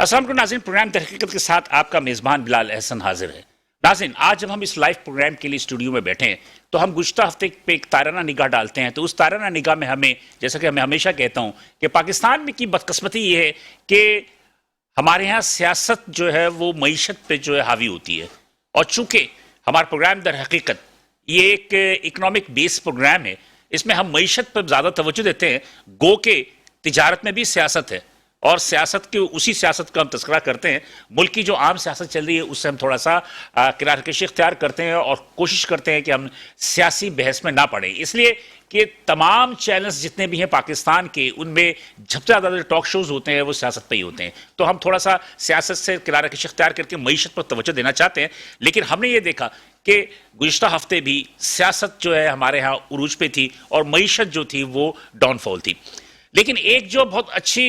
अस्सलाम वालेकुम नाज़रीन, प्रोग्राम तहकीकत के साथ आपका मेज़बान बिलाल अहसन हाजिर है। नाज़रीन, आज जब हम इस लाइव प्रोग्राम के लिए स्टूडियो में बैठे हैं तो हम गुज़श्ता हफ्ते पे एक ताराना निगाह डालते हैं। तो उस ताराना निगाह में हमें, जैसा कि मैं हमेशा कहता हूँ कि पाकिस्तान में की बदकिस्मती ये है कि हमारे यहाँ सियासत जो है वो मईशत पे जो है हावी होती है। और चूँकि हमारा प्रोग्राम दर हकीकत ये एक इकनॉमिक बेस प्रोग्राम है, इसमें हम मईशत पर ज़्यादा तवज्जो देते हैं, गो के तिजारत में भी सियासत है और सियासत के उसी सियासत का हम तस्करा करते हैं। मुल्क की जो आम सियासत चल रही है उससे हम थोड़ा सा किनारकशी इख्तियार करते हैं और कोशिश करते हैं कि हम सियासी बहस में ना पड़े, इसलिए कि तमाम चैनल्स जितने भी हैं पाकिस्तान के, उनमें सबसे ज़्यादा जो टॉक शोज़ होते हैं वो सियासत पे ही होते हैं। तो हम थोड़ा सा सियासत से किनारकशी इख्तियार करके मईशत पर तवज्जो देना चाहते हैं। लेकिन हमने ये देखा कि गुज़श्ता हफ्ते भी सियासत जो है हमारे यहाँ उरूज पे थी और मईशत जो थी वो डाउनफॉल थी। लेकिन एक जो बहुत अच्छी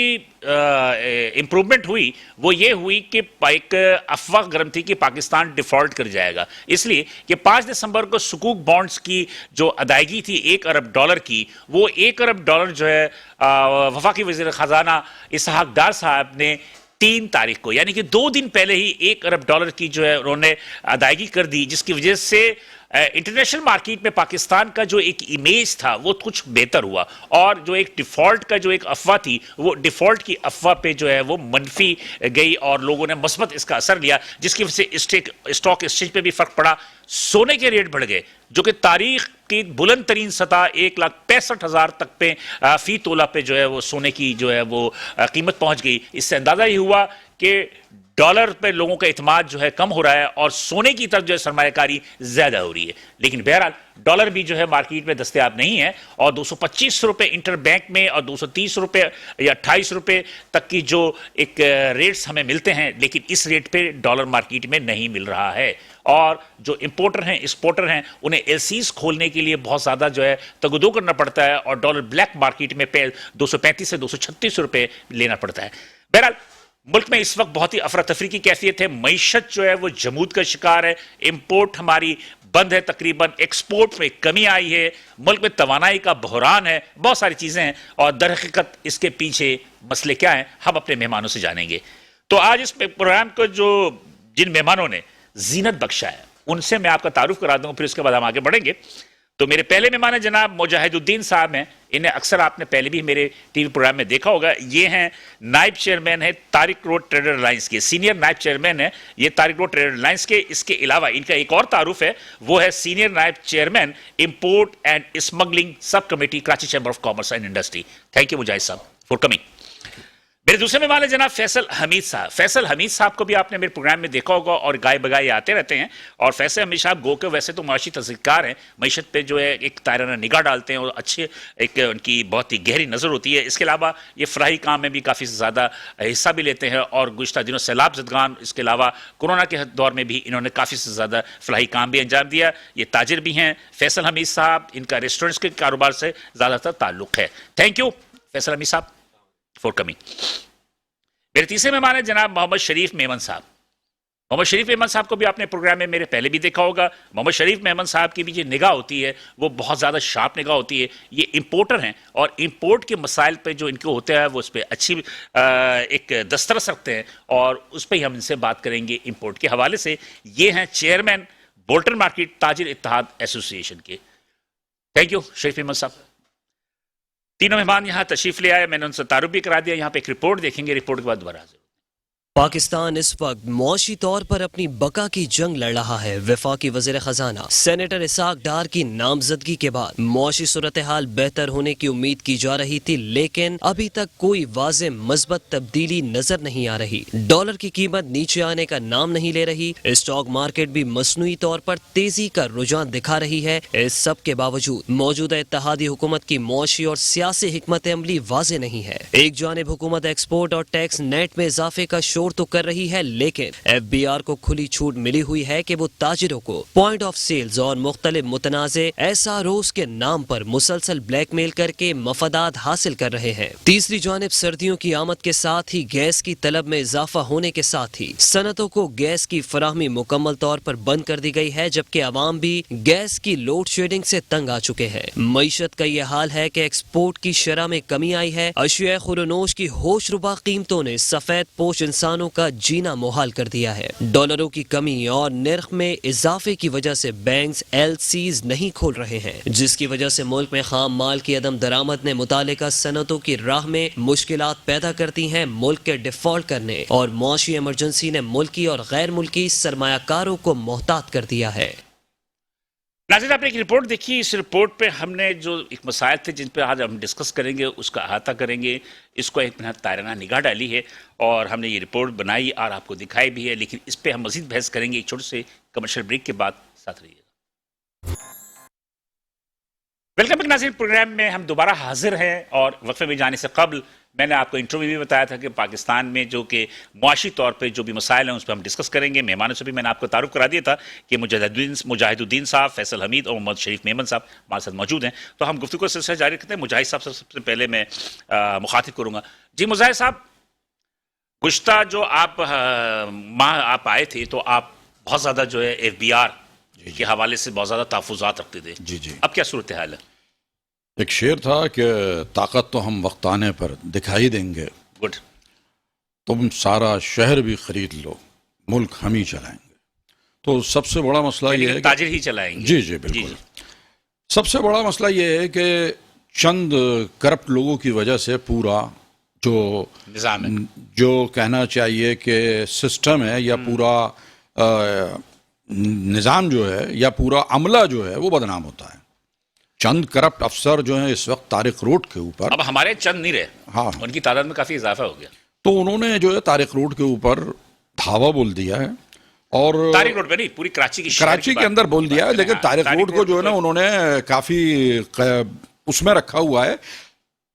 इम्प्रूवमेंट हुई वो ये हुई कि एक अफवाह गर्म थी कि पाकिस्तान डिफ़ॉल्ट कर जाएगा, इसलिए कि 5 दिसंबर को सुकूक बॉन्ड्स की जो अदायगी थी $1 अरब की, वो $1 अरब जो है वफाकी वज़ीर ख़जाना इसहाक डार साहब ने 3 तारीख को, यानी कि 2 दिन पहले ही $1 अरब की जो है उन्होंने अदायगी कर दी, जिसकी वजह से इंटरनेशनल मार्केट में पाकिस्तान का जो एक इमेज था वो कुछ बेहतर हुआ और जो एक डिफ़ॉल्ट का जो एक अफवाह थी वो डिफ़ॉल्ट की अफवाह पे जो है वो मनफी गई और लोगों ने मुस्बत इसका असर लिया, जिसकी वजह से स्टॉक एक्सचेंज पे भी फ़र्क पड़ा। सोने के रेट बढ़ गए जो कि तारीख की बुलंद तरीन सतह 1,65,000 तक पे फ़ी तोला पे जो है वो सोने की जो है वो कीमत पहुंच गई। इससे अंदाज़ा ही हुआ कि डॉलर पे लोगों का इत्मीनान जो है कम हो रहा है और सोने की तरफ जो है सरमायाकारी ज़्यादा हो रही है। लेकिन बहरहाल डॉलर भी जो है मार्केट में दस्तयाब नहीं है और 225 रुपये इंटर बैंक में और 230 रुपये या 28 रुपये तक की जो एक रेट्स हमें मिलते हैं, लेकिन इस रेट पे डॉलर मार्केट में नहीं मिल रहा है। और जो इंपोर्टर हैं, एक्सपोर्टर हैं, उन्हें एलसीज खोलने के लिए बहुत ज़्यादा जो है तगदो करना पड़ता है और डॉलर ब्लैक मार्केट में 235 से 236 रुपये लेना पड़ता है। बहरहाल मुल्क में इस वक्त बहुत ही अफरा तफरी की कैफियत है, मईशत जो है वो जमूद का शिकार है, इंपोर्ट हमारी बंद है, तकरीबन एक्सपोर्ट में कमी आई है, मुल्क में तवानाई का बहरान है, बहुत सारी चीज़ें हैं और दरहकीकत इसके पीछे मसले क्या हैं हम अपने मेहमानों से जानेंगे। तो आज इस प्रोग्राम को जो जिन मेहमानों ने जीनत बख्शा है उनसे मैं आपका तारुफ करा दूंगा, फिर उसके बाद हम आगे बढ़ेंगे। तो मेरे पहले मेहमान जनाब मुजाहिदुद्दीन साहब हैं, इन्हें अक्सर आपने पहले भी मेरे टीवी प्रोग्राम में देखा होगा। ये हैं नायब चेयरमैन है तारिक रोड ट्रेडर अलायंस के, सीनियर नायब चेयरमैन है ये तारिक रोड ट्रेडर अलायंस के। इसके अलावा इनका एक और तारुफ है, वो है सीनियर नायब chairman import and smuggling sub committee, Karachi chamber of commerce and industry. Thank you Mujahid साहब फॉर कमिंग। मेरे दूसरे मेहमान है जनाब फैसल हमीद साहब। फैसल हमीद साहब को भी आपने मेरे प्रोग्राम में देखा होगा और गाय बगाए आते रहते हैं और फैसल हमीद साहब गो के वैसे तो माशी तज़क्कार हैं, मईशत पे जो है एक ताराना निगाह डालते हैं और अच्छे एक उनकी बहुत ही गहरी नज़र होती है। इसके अलावा ये फ़राही काम में भी काफ़ी ज़्यादा हिस्सा भी लेते हैं और गुज़श्ता दिनों सैलाब ज़दगान, इसके अलावा कोरोना के दौर में भी इन्होंने काफ़ी से ज़्यादा फ़राही काम भी अंजाम दिया। ये ताजिर भी हैं फैसल हमीद साहब, इनका रेस्टोरेंट्स के कारोबार से ज़्यादातर ताल्लुक़ है। थैंक यू फैसल हमीद साहब फॉर कमिंग। मेरे तीसरे मेहमान हैं जनाब मोहम्मद शरीफ मेमन साहब। मोहम्मद शरीफ मेमन साहब को भी आपने प्रोग्राम में मेरे पहले भी देखा होगा। मोहम्मद शरीफ मेमन साहब की भी जो निगाह होती है वो बहुत ज़्यादा शार्प निगाह होती है। ये इंपोर्टर हैं और इंपोर्ट के मसाइल पे जो इनको होता है वो उस पर अच्छी एक दस्तरस रखते हैं और उस पर ही हम इनसे बात करेंगे इंपोर्ट के हवाले से। ये हैं चेयरमैन बोल्टन मार्केट ताजिर इत्तेहाद एसोसिएशन के। थैंक यू शरीफ मेमन साहब। तीनों मेहमान यहाँ तशरीफ ले आए, मैंने उनसे तारुफ भी करा दिया। यहाँ पे एक रिपोर्ट देखेंगे, रिपोर्ट के बाद दोबारा हाजिर। पाकिस्तान इस वक्त मुआशी तौर पर अपनी बका की जंग लड़ रहा है। वफाकी वज़ीर ख़जाना सेनेटर इसहाक डार की नामजदगी के बाद मुआशी सूरत हाल बेहतर होने की उम्मीद की जा रही थी, लेकिन अभी तक कोई वाज़े मस्बत तब्दीली नजर नहीं आ रही। डॉलर की कीमत नीचे आने का नाम नहीं ले रही। स्टॉक मार्केट भी मसनूई तौर पर तेजी का रुझान दिखा रही है। इस सब के बावजूद मौजूदा इत्तेहादी हुकूमत की मुआशी और सियासी हिकमत अमली वाज़े नहीं है। एक जानिब हुकूमत एक्सपोर्ट और टैक्स नेट में इजाफे का तो कर रही है, लेकिन FBR को खुली छूट मिली हुई है कि वो ताजिरों को पॉइंट ऑफ सेल्स और मुख्तलिफ मुतनाज़े SROs के नाम पर मुसलसल ब्लैकमेल करके मफादात हासिल कर रहे हैं। तीसरी जानिब सर्दियों की आमद के साथ ही गैस की तलब में इजाफा होने के साथ ही सनतों को गैस की फराहमी मुकम्मल तौर पर बंद कर दी गई है, जबकि आवाम भी गैस की लोड शेडिंग से तंग आ चुके हैं। मईशत का यह हाल है कि एक्सपोर्ट की शरह में कमी आई है। अशिया खुलनोश की होशरुबा कीमतों ने सफेद पोश इंसान इंसानों का जीना मुहाल कर दिया है। डॉलरों की कमी और निर्ख में इजाफे की वजह से बैंक्स LCs नहीं खोल रहे हैं, जिसकी वजह से मुल्क में खाम माल की अदम दरामद ने मुतालिका सनतों की राह में मुश्किलात पैदा करती हैं। मुल्क के डिफॉल्ट करने और मौशी इमरजेंसी ने मुल्की और गैर मुल्की सरमायाकारों को मोहतात कर दिया है। नाज़रीन, आपने एक रिपोर्ट देखी। इस रिपोर्ट पे हमने जो एक मसाइल थे जिन पे आज हम डिस्कस करेंगे, उसका अहाता करेंगे, इसको एक मिनट ताराना निगाह डाली है और हमने ये रिपोर्ट बनाई और आपको दिखाई भी है। लेकिन इस पे हम मजीद बहस करेंगे एक छोटे से कमर्शियल ब्रेक के बाद। साथ रहिएगा। वेलकम बैक नाज़रीन, प्रोग्राम में हम दोबारा हाजिर हैं और वक्फे में जाने से कबल मैंने आपको इंट्रो में भी बताया था कि पाकिस्तान में जो कि मुआशी तौर पे जो भी मसाइल हैं उस पर हम डिस्कस करेंगे। मेहमानों से भी मैंने आपको तारुफ करा दिया था कि मुजाहिदुद्दीन साहब, फैसल हमीद और मोहम्मद शरीफ मेमन साहब हमारे साथ मौजूद हैं। तो हम गुफ्तगू का सिलसिला जारी करते हैं। मुजाहिद साहब से सबसे पहले मैं मुखातिब करूँगा। जी मुजाहिद साहब, गुज़श्ता जो आप माह आप आए थे तो आप बहुत ज़्यादा जो है FBR के हवाले से बहुत ज़्यादा तहफ़्फ़ुज़ात रखते थे। जी जी। अब क्या सूरत हाल है? एक शेर था कि ताकत तो हम वक्त आने पर दिखाई देंगे, गुड। तुम सारा शहर भी खरीद लो, मुल्क हम ही चलाएंगे। तो सबसे बड़ा मसला ये है कि ताजिर ही चलाएंगे। जी जी बिल्कुल। सबसे बड़ा मसला ये है कि चंद करप्ट लोगों की वजह से पूरा जो निज़ाम है, जो कहना चाहिए कि सिस्टम है या पूरा निज़ाम जो है या पूरा अमला जो है वो बदनाम होता है। चंद करप्ट अफसर जो हैं इस वक्त तारिक रोड के ऊपर, अब हमारे चंद नहीं रहे, हाँ, उनकी तादाद में काफ़ी इजाफा हो गया। तो उन्होंने जो है तारिक रोड के ऊपर धावा बोल दिया है और तारिक रोड पे नहीं, पूरी कराची की कराची के अंदर बोल दिया है। लेकिन तारिक रोड को जो है ना उन्होंने काफी उसमें रखा हुआ है।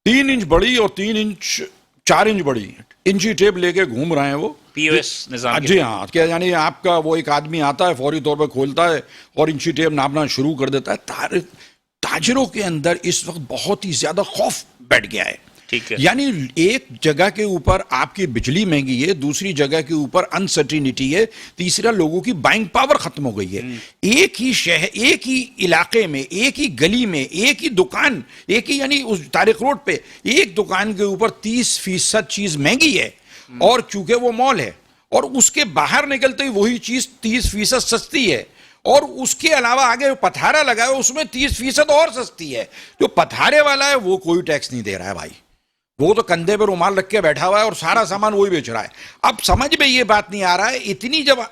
3 इंच बड़ी और 3 इंच 4 इंच बड़ी इंची टेप लेके घूम रहे हैं वो POS निज़ाम। जी हाँ, क्या यानी आपका वो एक आदमी आता है, फौरी तौर पर खोलता है और इंची टेप नापना शुरू कर देता है। ताजिरों के अंदर इस वक्त बहुत ही ज्यादा खौफ बैठ गया है। ठीक है। यानी एक जगह के ऊपर आपकी बिजली महंगी है, दूसरी जगह के ऊपर अनसर्टिनिटी है, तीसरा लोगों की बाइंग पावर खत्म हो गई है। एक ही शहर, एक ही इलाके में, एक ही गली में, एक ही दुकान, एक ही यानी उस तारिक रोड पे एक दुकान के ऊपर 30% चीज महंगी है और चूंकि वो मॉल है और उसके बाहर निकलते ही वही चीज 30% सस्ती है और उसके अलावा आगे पथारा लगा है उसमें 30% और सस्ती है। जो पथारे वाला है वो कोई टैक्स नहीं दे रहा है भाई, वो तो कंधे पर रुमाल रख के बैठा हुआ है और सारा सामान वही बेच रहा है। अब समझ में ये बात नहीं आ रहा है, इतनी जब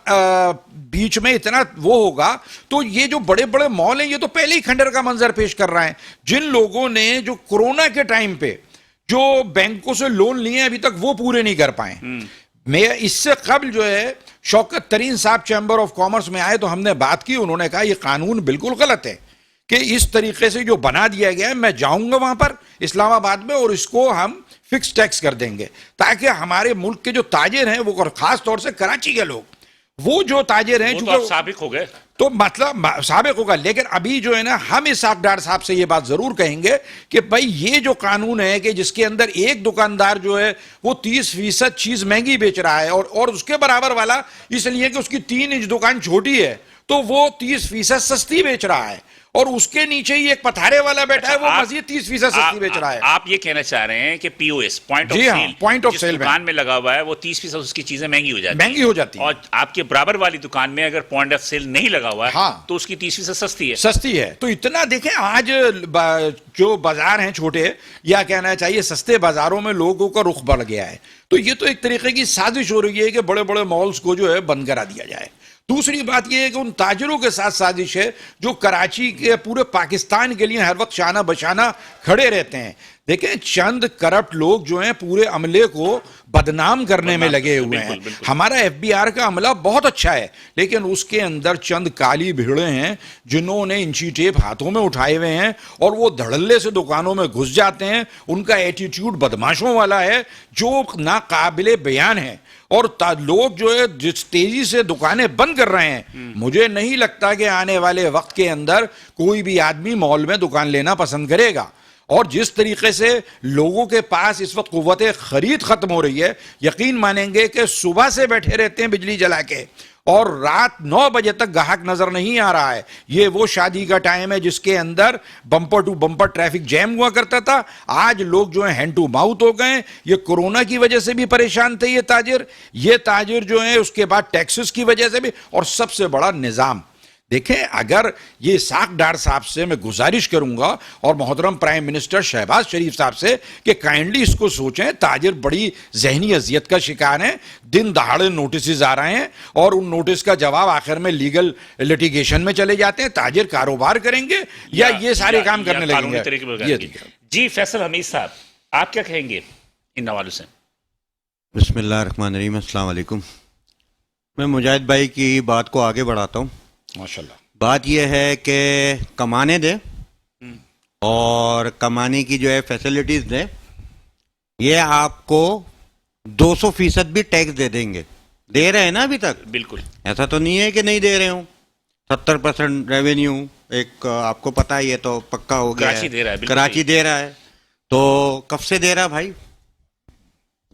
बीच में इतना वो होगा तो ये जो बड़े बड़े मॉल हैं ये तो पहले ही खंडर का मंजर पेश कर रहे हैं। जिन लोगों ने जो कोरोना के टाइम पे जो बैंकों से लोन लिए अभी तक वो पूरे नहीं कर पाए। मैं इससे कबल जो है शौकत तरीन साहब चैम्बर ऑफ कॉमर्स में आए तो हमने बात की, उन्होंने कहा यह कानून बिल्कुल गलत है कि इस तरीके से जो बना दिया गया है, मैं जाऊंगा वहां पर इस्लामाबाद में और इसको हम फिक्स टैक्स कर देंगे ताकि हमारे मुल्क के जो ताजिर हैं वो खास तौर से कराची के लोग, वो जो ताजिर हैं जो साबिक हो गए तो मतलब साबिक होगा। लेकिन अभी जो है ना हम इसाक डार साहब से ये बात जरूर कहेंगे कि भाई ये जो कानून है कि जिसके अंदर एक दुकानदार जो है वो 30% चीज महंगी बेच रहा है और उसके बराबर वाला इसलिए कि उसकी 3 इंच दुकान छोटी है तो वो 30% सस्ती बेच रहा है और उसके नीचे ही एक पथारे वाला बैठा है वो मजीद 30% सस्ती बेच रहा है। आप ये कहना चाह रहे हैं कि POS point of sale, point of sale दुकान में लगा हुआ है वो 30% उसकी चीजें महंगी हो जाती है और आपके बराबर वाली दुकान में अगर पॉइंट ऑफ सेल नहीं लगा हुआ है हाँ, तो उसकी 30% सस्ती है। तो इतना देखें आज जो बाजार हैं छोटे या कहना चाहिए सस्ते बाजारों में लोगों का रुख बढ़ गया है। तो ये तो एक तरीके की साजिश हो रही है कि बड़े बड़े मॉल्स को जो है बंद करा दिया जाए। दूसरी बात यह है कि उन ताजिरों के साथ साजिश है जो कराची के पूरे पाकिस्तान के लिए हर वक्त शाना बशाना खड़े रहते हैं। देखें चंद करप्ट लोग जो हैं पूरे अमले को बदनाम करने में लगे हुए हैं। हमारा FBR का अमला बहुत अच्छा है लेकिन उसके अंदर चंद काली भीड़े हैं जिन्होंने इंची टेप हाथों में उठाए हुए हैं और वो धड़ल्ले से दुकानों में घुस जाते हैं। उनका एटीट्यूड बदमाशों वाला है जो नाकाबिले बयान है और लोग जो है जिस तेजी से दुकानें बंद कर रहे हैं, मुझे नहीं लगता कि आने वाले वक्त के अंदर कोई भी आदमी मॉल में दुकान लेना पसंद करेगा। और जिस तरीके से लोगों के पास इस वक्त कुव्वत खरीद खत्म हो रही है, यकीन मानेंगे कि सुबह से बैठे रहते हैं बिजली जला के और रात 9 बजे तक ग्राहक नजर नहीं आ रहा है। ये वो शादी का टाइम है जिसके अंदर bumper to bumper traffic jam हुआ करता था। आज लोग जो है हैंड टू माउथ हो गए। ये कोरोना की वजह से भी परेशान थे ये ताजिर जो है, उसके बाद टैक्सेस की वजह से भी, और सबसे बड़ा निजाम। देखें, अगर ये इसाक डार साहब से मैं गुजारिश करूंगा और मोहतरम प्राइम मिनिस्टर शहबाज शरीफ साहब से कि काइंडली इसको सोचें। ताजिर बड़ी जहनी अजियत का शिकार हैं, दिन दहाड़े नोटिस आ रहे हैं और उन नोटिस का जवाब आखिर में लीगल लिटिगेशन में चले जाते हैं। ताजिर कारोबार करेंगे या ये सारे काम करने लगेंगे। ये जी फैसल हमीद साहब, आप क्या कहेंगे इन हवालों से? बिस्मिल्लाहिर्रहमानिर्रहीम, अस्सलाम वालेकुम। मैं मुजाहिद भाई की बात को आगे बढ़ाता हूँ। माशाल्लाह। बात यह है कि कमाने दे और कमाने की जो है फैसिलिटीज दे। ये आपको 200% भी टैक्स दे देंगे। दे रहे हैं ना अभी तक? बिल्कुल, ऐसा तो नहीं है कि नहीं दे रहे हूँ। 70% रेवेन्यू एक आपको पता है, ये तो पक्का हो गया कराची दे रहा है। कराची दे रहा है, तो कब से दे रहा है भाई?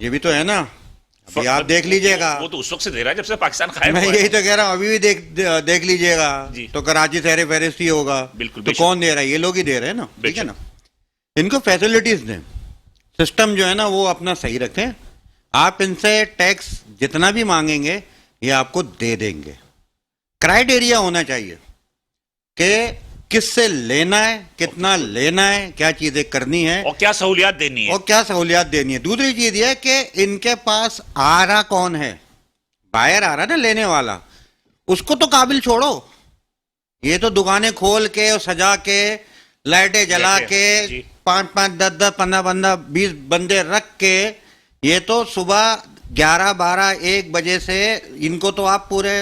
ये भी तो है ना। अभी आप देख लीजिएगा, वो तो उस वक्त से दे रहा है जब से पाकिस्तान कायम मैं हुआ यही है। तो कह रहा हूँ। अभी भी देख लीजिएगा तो कराची शहर फहरिस्त ही होगा। बिल्कुल, तो कौन दे रहा है? ये लोग ही दे रहे हैं ना, ठीक है ना। इनको फैसिलिटीज दें, सिस्टम जो है ना वो अपना सही रखें। आप इनसे टैक्स जितना भी मांगेंगे ये आपको दे देंगे। क्राइटेरिया होना चाहिए कि किससे लेना है, कितना लेना है, क्या चीजें करनी है और क्या सहूलियात देनी है। और क्या सहूलियात देनी है। दूसरी चीज ये कि इनके पास आ रहा कौन है, बायर आ रहा ना, लेने वाला, उसको तो काबिल छोड़ो। ये तो दुकानें खोल के और सजा के, लाइटें जला के, 5-5, 10-10, 15-15, 20 बंदे रख के, ये तो सुबह 11, 12, 1 बजे से इनको तो आप पूरे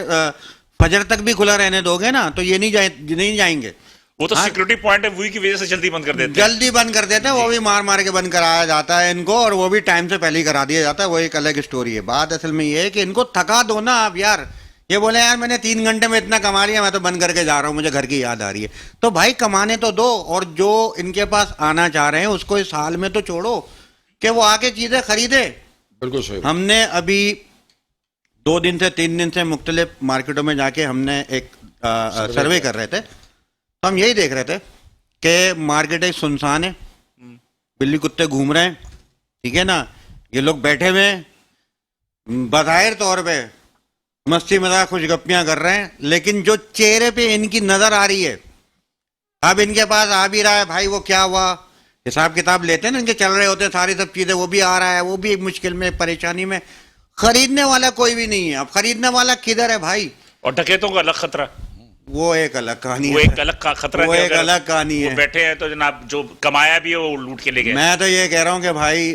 फजर तक भी खुला रहने दोगे ना तो ये नहीं जाएंगे। वो तो सिक्योरिटी पॉइंट है, वही की वजह से जल्दी बंद कर देते हैं। जल्दी बंद कर देते हैं, वो भी मार के बंद कराया जाता है इनको, और वो भी टाइम से पहले ही करा दिया जाता है। वो एक अलग स्टोरी है। बात असल में ये है कि इनको थका दो ना आप यार। ये बोले यार मैंने 3 घंटे में इतना कमा लिया, मैं तो बंद करके जा रहा हूँ, मुझे घर की याद आ रही है। तो भाई कमाने तो दो, और जो इनके पास आना चाह रहे हैं उसको इस हाल में तो छोड़ो कि वो आके चीजें खरीदे। बिल्कुल सही। हमने अभी 2 दिन से 3 दिन से मुख्तलिफ मार्केटों में जाके हमने एक सर्वे कर रहे थे, तो हम यही देख रहे थे कि मार्केटें सुनसान है, बिल्ली कुत्ते घूम रहे हैं, ठीक है ना। ये लोग बैठे हुए हैं, बज़ाहिर तौर पे मस्ती मजाक खुशगप्पियां कर रहे हैं, लेकिन जो चेहरे पे इनकी नजर आ रही है, अब इनके पास आ भी रहा है भाई, वो क्या हुआ, हिसाब किताब लेते हैं ना, इनके चल रहे होते हैं सारी सब चीजें, वो भी आ रहा है, वो भी मुश्किल में, परेशानी में। खरीदने वाला कोई भी नहीं है। अब खरीदने वाला किधर है भाई? और डकैतों का अलग खतरा, वो एक अलग कहानी है। वो एक अलग खतरा, वो एक अलग कहानी है। बैठे हैं तो जनाब जो कमाया भी है वो लूट के ले गए। मैं तो ये कह रहा हूँ कि भाई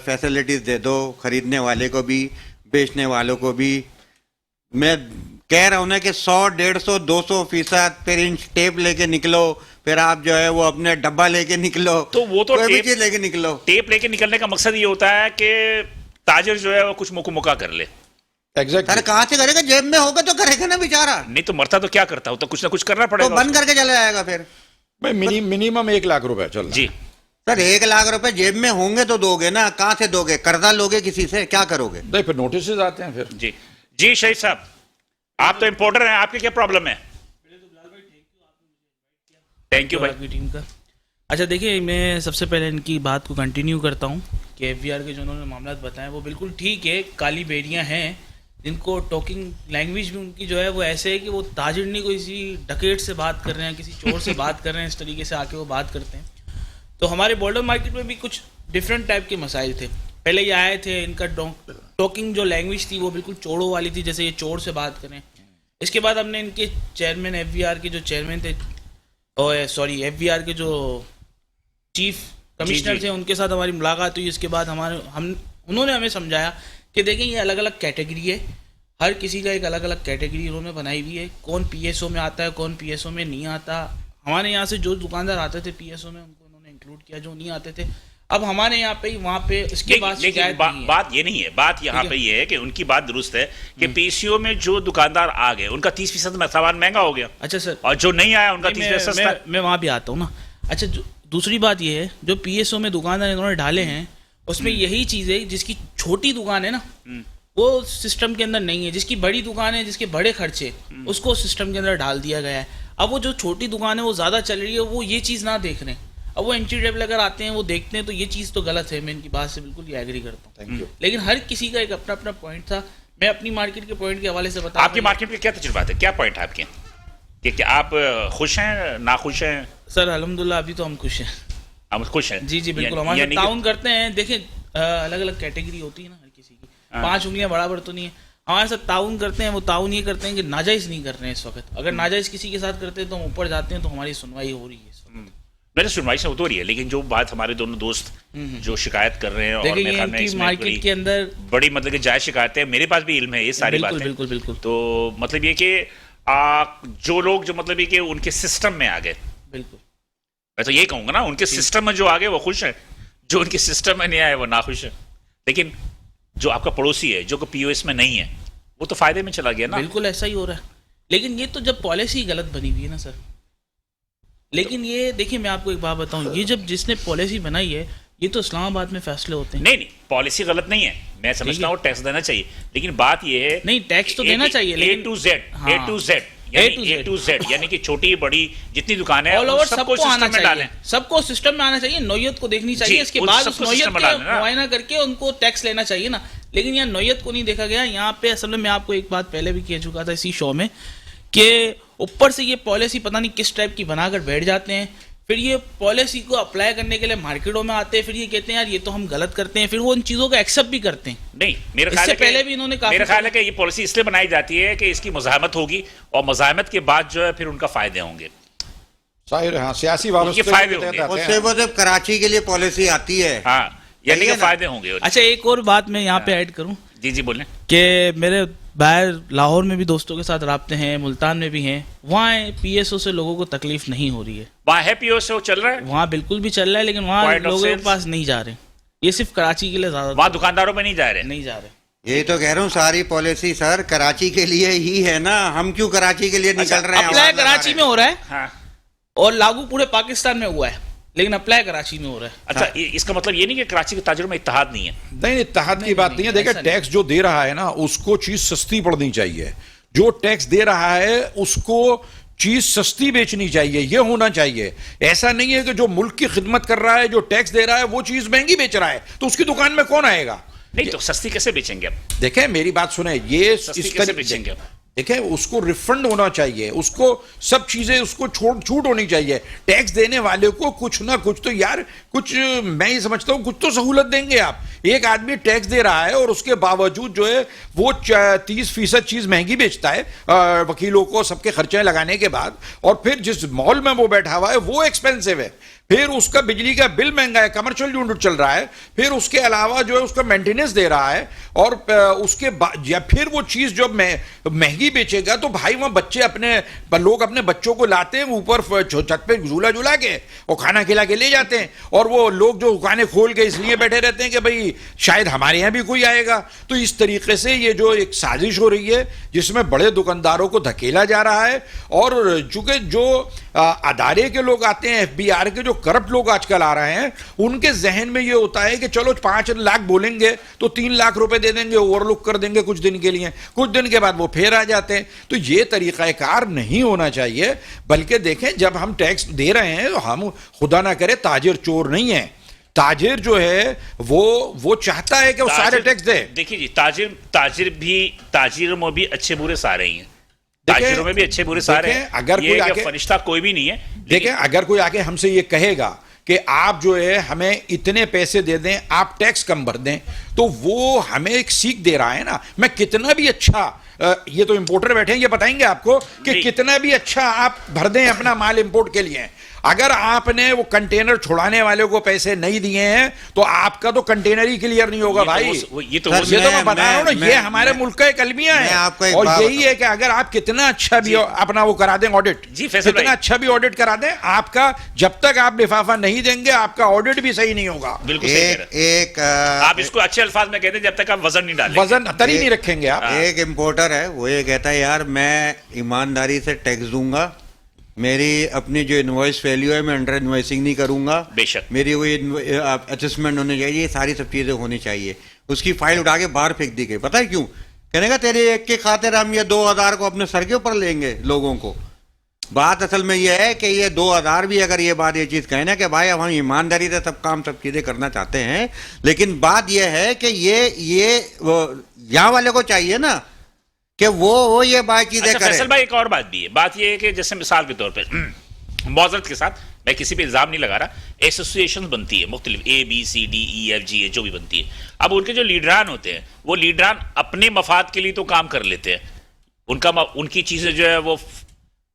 फैसिलिटीज दे दो, खरीदने वाले को भी, बेचने वालों को भी। मैं कह रहा हूँ ना कि 100, 150, 200%, फिर इंच टेप लेके निकलो, फिर आप जो है वो अपने डब्बा लेके निकलो, तो वो तो कोई भी चीज लेके निकलो। टेप लेके निकलने का मकसद ये होता है कि ताजिर जो है वो कुछ मुका कर ले। अरे कहाँ से करेगा? जेब में होगा तो करेगा ना बेचारा। नहीं तो मरता तो क्या करता हो, तो कुछ ना कुछ करना पड़ेगा। तो बंद करके चला जाएगा फिर। भाई मिनिमम 1 लाख रुपए चल। जी सर, 1 लाख रुपए जेब में होंगे तो दोगे ना, कहाँ से दोगे? कर्जा लोगे किसी से, क्या करोगे? नहीं, फिर नोटिस आते हैं फिर। जी शहीद साहब, आप तो इम्पोर्टर हैं, आपकी क्या प्रॉब्लम है? थैंक यू भाई टीम का। अच्छा देखिए, मैं सबसे पहले इनकी बात को कंटिन्यू करता हूँ कि एफवीआर के जो उन्होंने मामला बताए वो बिल्कुल ठीक है। काली बेड़ियाँ हैं जिनको टॉकिंग लैंग्वेज भी उनकी जो है वो ऐसे है कि वो ताजिर नहीं कोई किसी डकैत से बात कर रहे हैं, किसी चोर से बात कर रहे हैं, इस तरीके से आके वो बात करते हैं। तो हमारे बॉर्डर मार्केट में भी कुछ डिफरेंट टाइप के मसाइल थे। पहले ये आए थे, इनका टॉकिंग जो लैंग्वेज थी वो बिल्कुल चोरों वाली थी, जैसे ये चोर से बात करें। इसके बाद हमने इनके चेयरमैन, एफवीआर के जो चेयरमैन थे, एफवीआर के जो चीफ कमिश्नर थे, उनके साथ हमारी मुलाकात हुई। इसके बाद उन्होंने हमें समझाया कि देखें ये अलग अलग कैटेगरी है, हर किसी का एक अलग अलग कैटेगरी उन्होंने बनाई हुई है। कौन पीएसओ में आता है, कौन पीएसओ में नहीं आता। हमारे यहाँ से जो दुकानदार आते थे पीएसओ में, उनको उन्होंने इंक्लूड किया, जो नहीं आते थे अब हमारे यहाँ पे वहाँ पे इसके बाद बात ये नहीं है। बात यहाँ पे ये है कि उनकी बात दुरुस्त है कि पीसीओ में जो दुकानदार आ गए उनका 30% में सामान महंगा हो गया। अच्छा सर, और जो नहीं आया उनका 30% सस्ता। मैं वहाँ भी आता हूँ ना। अच्छा, दूसरी बात ये है, जो पीएसओ में दुकानदार इन्होंने डाले हैं उसमें यही चीज़ है, जिसकी छोटी दुकान है ना वो सिस्टम के अंदर नहीं है, जिसकी बड़ी दुकान है, जिसके बड़े खर्चे उसको सिस्टम के अंदर डाल दिया गया है। अब वो जो छोटी दुकान है वो ज़्यादा चल रही है, वो ये चीज़ ना देख रहे हैं। अब वो एंट्री लेवल अगर आते हैं वो देखते हैं तो ये चीज़ तो गलत है। मैं इनकी बात से बिल्कुल ये एग्री करता हूँ, लेकिन हर किसी का एक अपना अपना पॉइंट था। मैं अपनी मार्केट के पॉइंट के हवाले से बता आपकी मार्केट में क्या तजुर्बात है, क्या पॉइंट है आपके कि क्या आप खुश हैं, नाखुश हैं? सर अल्हम्दुलिल्लाह अभी तो हम खुश हैं। हम खुश हैं? जी बिल्कुल, हमारे साथ ताउन करते हैं। देखिए अलग अलग कैटेगरी होती है ना हर किसी की, 5 उंगलियां बराबर तो नहीं है। हमारे साथ ताउन करते हैं, वो ताउन ये करते हैं कि नाजायज़ नहीं कर रहे हैं इस वक्त। अगर नाजायज़ किसी के साथ करते हैं तो हम ऊपर जाते हैं, तो हमारी सुनवाई हो रही है इस वक्त। मेरे सुनवाई से हो रही है, लेकिन जो बात हमारे दोनों दोस्त जो शिकायत कर रहे हैं, और देखिए मेरे ये ख्याल में इनकी इसमें मार्केट के अंदर बड़ी मतलब कि जायज शिकायतें हैं। मेरे पास भी इल्म है ये सारी बिल्कुल बातें। बिल्कुल बिल्कुल तो मतलब ये कि जो लोग जो मतलब ये कि उनके सिस्टम में आ गए, बिल्कुल मैं तो यही कहूंगा ना, उनके सिस्टम में जो आ गए वो खुश है, जो उनके सिस्टम में नहीं आए वो नाखुश है। लेकिन जो आपका पड़ोसी है जो कि पीओएस में नहीं है, वो तो फायदे में चला गया ना। बिल्कुल ऐसा ही हो रहा है। लेकिन ये तो जब पॉलिसी गलत बनी हुई है ना सर, लेकिन ये देखिए मैं आपको एक बात बताऊं, ये जब जिसने पॉलिसी बनाई है ये तो इस्लामाबाद में फैसले होते हैं। नहीं नहीं, पॉलिसी गलत नहीं है, मैं समझता हूँ टैक्स देना चाहिए, लेकिन बात ये है नहीं, टैक्स तो देना चाहिए, लेकिन A to Z, हाँ। A to Z, A to Z यानी कि छोटी बड़ी जितनी दुकान है ऑल ओवर सबको आना सिस्टम में चाहिए, डालें। सबको सिस्टम में आना चाहिए, नौयत को देखनी चाहिए, इसके उन बाद उस सबको नौयत सिस्टम में का डालना ना। मुआयना करके उनको टैक्स लेना चाहिए ना। लेकिन यहाँ नौयत को नहीं देखा गया। यहाँ पे असल में मैं आपको एक बात पहले भी कह चुका था इसी शो में कि ऊपर से ये पॉलिसी पता नहीं किस टाइप की बनाकर बैठ जाते हैं, फिर ये पॉलिसी को अप्लाई करने के लिए मार्केटों में आते हैं, फिर ये कहते हैं यार ये तो हम गलत करते हैं, फिर वो उन चीज़ों को एक्सेप्ट भी करते हैं। नहीं, मेरा ख्याल इससे है कि पहले भी इन्होंने काफी मेरा ख्याल है कि ये पॉलिसी इसलिए बनाई जाती है कि इसकी मुज़ाहमत होगी, और मुज़ाहमत के बाद जो है फिर उनका फायदे होंगे, जाहिर है, हाँ, सियासी वाबस्ते उनके फायदे के तहत होंगे। आते हैं। उससे वो जब कराची के लिए पॉलिसी आती है, हाँ, यानी सही कि है ना? फायदे होंगे। अच्छा एक और बात मैं यहाँ पे ऐड करूँ जी जी बोलें। कि मेरे बाहर लाहौर में भी दोस्तों के साथ राब्ते हैं, मुल्तान में भी हैं, वहाँ पीएसओ से लोगों को तकलीफ नहीं हो रही है। वहाँ है पीओएस वो चल रहा है, वहाँ बिल्कुल भी चल रहा है, लेकिन वहाँ Point of लोगों के sales? पास नहीं जा रहे। ये सिर्फ कराची के लिए ज्यादा वहाँ दुकानदारों में नहीं जा रहे। नहीं जा रहे। यही तो कह रहा हूँ, सारी पॉलिसी सर कराची के लिए ही है ना। हम क्यों कराची के लिए निकल रहे हैं? अप्लाई आवाज लगा कराची रहे में हो रहा है हाँ, और लागू पूरे पाकिस्तान में हुआ है, लेकिन अप्लाई कराची में हो रहा है। अच्छा, इसका मतलब ये नहीं कि कराची के ताजिरों में इत्तेहाद नहीं है। नहीं, इत्तेहाद की बात नहीं है। देखिए, ऐसा नहीं। टैक्स जो दे रहा है ना उसको चीज सस्ती पड़नी चाहिए। जो टैक्स दे रहा है उसको चीज सस्ती बेचनी चाहिए, ये होना चाहिए। ऐसा नहीं है कि जो मुल्क की खिदमत कर रहा है, जो टैक्स दे रहा है, वो चीज महंगी बेच रहा है, तो उसकी दुकान में कौन आएगा? नहीं तो सस्ती कैसे बेचेंगे आप? देखें मेरी बात सुने, ये सस्ती इस कैसे तरह बेचेंगे आप? देखें, उसको रिफंड होना चाहिए, उसको सब चीजें उसको छूट होनी चाहिए। टैक्स देने वाले को कुछ ना कुछ तो यार, कुछ मैं ये समझता हूं कुछ तो सहूलत देंगे आप। एक आदमी टैक्स दे रहा है और उसके बावजूद जो है वो 30% चीज महंगी बेचता है वकीलों को सबके खर्चे लगाने के बाद, और फिर जिस मॉल में वो बैठा हुआ है वो एक्सपेंसिव है, फिर उसका बिजली का बिल महंगा है, कमर्शियल यूनिट चल रहा है, फिर उसके अलावा जो है उसका मेंटेनेंस दे रहा है, और उसके बाद या फिर वो चीज जो महंगी बेचेगा तो भाई वहां बच्चे लोग अपने बच्चों को लाते हैं ऊपर छत पे झूला झूला के और खाना खिला के ले जाते हैं, और वो लोग जो दुकानें खोल के इसलिए बैठे रहते हैं कि भाई शायद हमारे यहां भी कोई आएगा। तो इस तरीके से ये जो एक साजिश हो रही है जिसमें बड़े दुकानदारों को धकेला जा रहा है, और चूंकि जो अदारे के लोग आते हैं, एफबीआर के जो करप्ट लोग आजकल आ रहे हैं, उनके जहन में ये होता है कि चलो 5 लाख बोलेंगे तो 3 लाख रुपए दे देंगे, ओवरलुक कर देंगे कुछ दिन के लिए, कुछ दिन के बाद वो फिर आ जाते हैं। तो ये तरीकाकार नहीं होना चाहिए। बल्कि देखें, जब हम टैक्स दे रहे हैं तो हम खुदा ना करे ताजिर चोर नहीं है। ताजिर जो है वो चाहता है कि वो सारे टैक्स दे। देखिए जी, ताजिरों में भी अच्छे बुरे सारे ही हैं, ताजिरों में भी अच्छे बुरे सारे हैं। अगर ये कोई कि आके फरिश्ता कोई भी नहीं है। देखें, अगर कोई आके हमसे ये कहेगा कि आप जो है हमें इतने पैसे दे दें, आप टैक्स कम भर दें, तो वो हमें एक सीख दे रहा है ना। मैं कितना भी अच्छा, ये तो इंपोर्टर बैठे हैं, ये बताएंगे आपको कि कितना भी अच्छा आप भर दें अपना माल इंपोर्ट के लिए, अगर आपने वो कंटेनर छुड़ाने वाले को पैसे नहीं दिए हैं तो आपका तो कंटेनर ही क्लियर नहीं होगा भाई। ये तो मैं बता रहा हूं ना, ये हमारे मुल्क का एक अलमिया है। और यही है कि अगर आप कितना अच्छा भी अपना वो करा दें ऑडिट, कितना अच्छा भी ऑडिट करा दें, आपका जब तक आप लिफाफा नहीं देंगे आपका ऑडिट भी सही नहीं होगा। बिल्कुल एक आप इसको अच्छे अल्फाज में कहते हैं, जब तक आप वजन नहीं डालेंगे, वजन तरी नहीं रखेंगे आप। एक इंपोर्टर है, वो ये कहता है यार मैं ईमानदारी से टैक्स दूंगा, मेरी अपनी जो इनवॉइस वैल्यू है मैं अंडर इनवॉइसिंग नहीं करूंगा, बेशक। मेरी वही असेसमेंट होनी चाहिए, ये सारी सब चीज़ें होनी चाहिए। उसकी फाइल उठा के बाहर फेंक दी गई, पता है क्यों? कहने का तेरे एक के खातिर हम ये 2000 को अपने सर के ऊपर लेंगे लोगों को। बात असल में ये है कि ये 2000 भी अगर ये चीज़ कहें ना कि भाई अब हम ईमानदारी से सब काम सब चीज़ें करना चाहते हैं, लेकिन बात ये है कि ये यहाँ वाले को चाहिए ना कि वो ये बात चीज़ें अच्छा करे। फैसल भाई, एक और बात भी है। बात ये है कि जैसे मिसाल के तौर पर मौजरत के साथ, मैं किसी पे इल्जाम नहीं लगा रहा, एसोसिएशन बनती है मुख्तलिफ ABCDEFG जो भी बनती है। अब उनके जो लीडरान होते हैं वो लीडरान अपने मफाद के लिए तो काम कर लेते हैं, उनकी चीज़ें जो है वो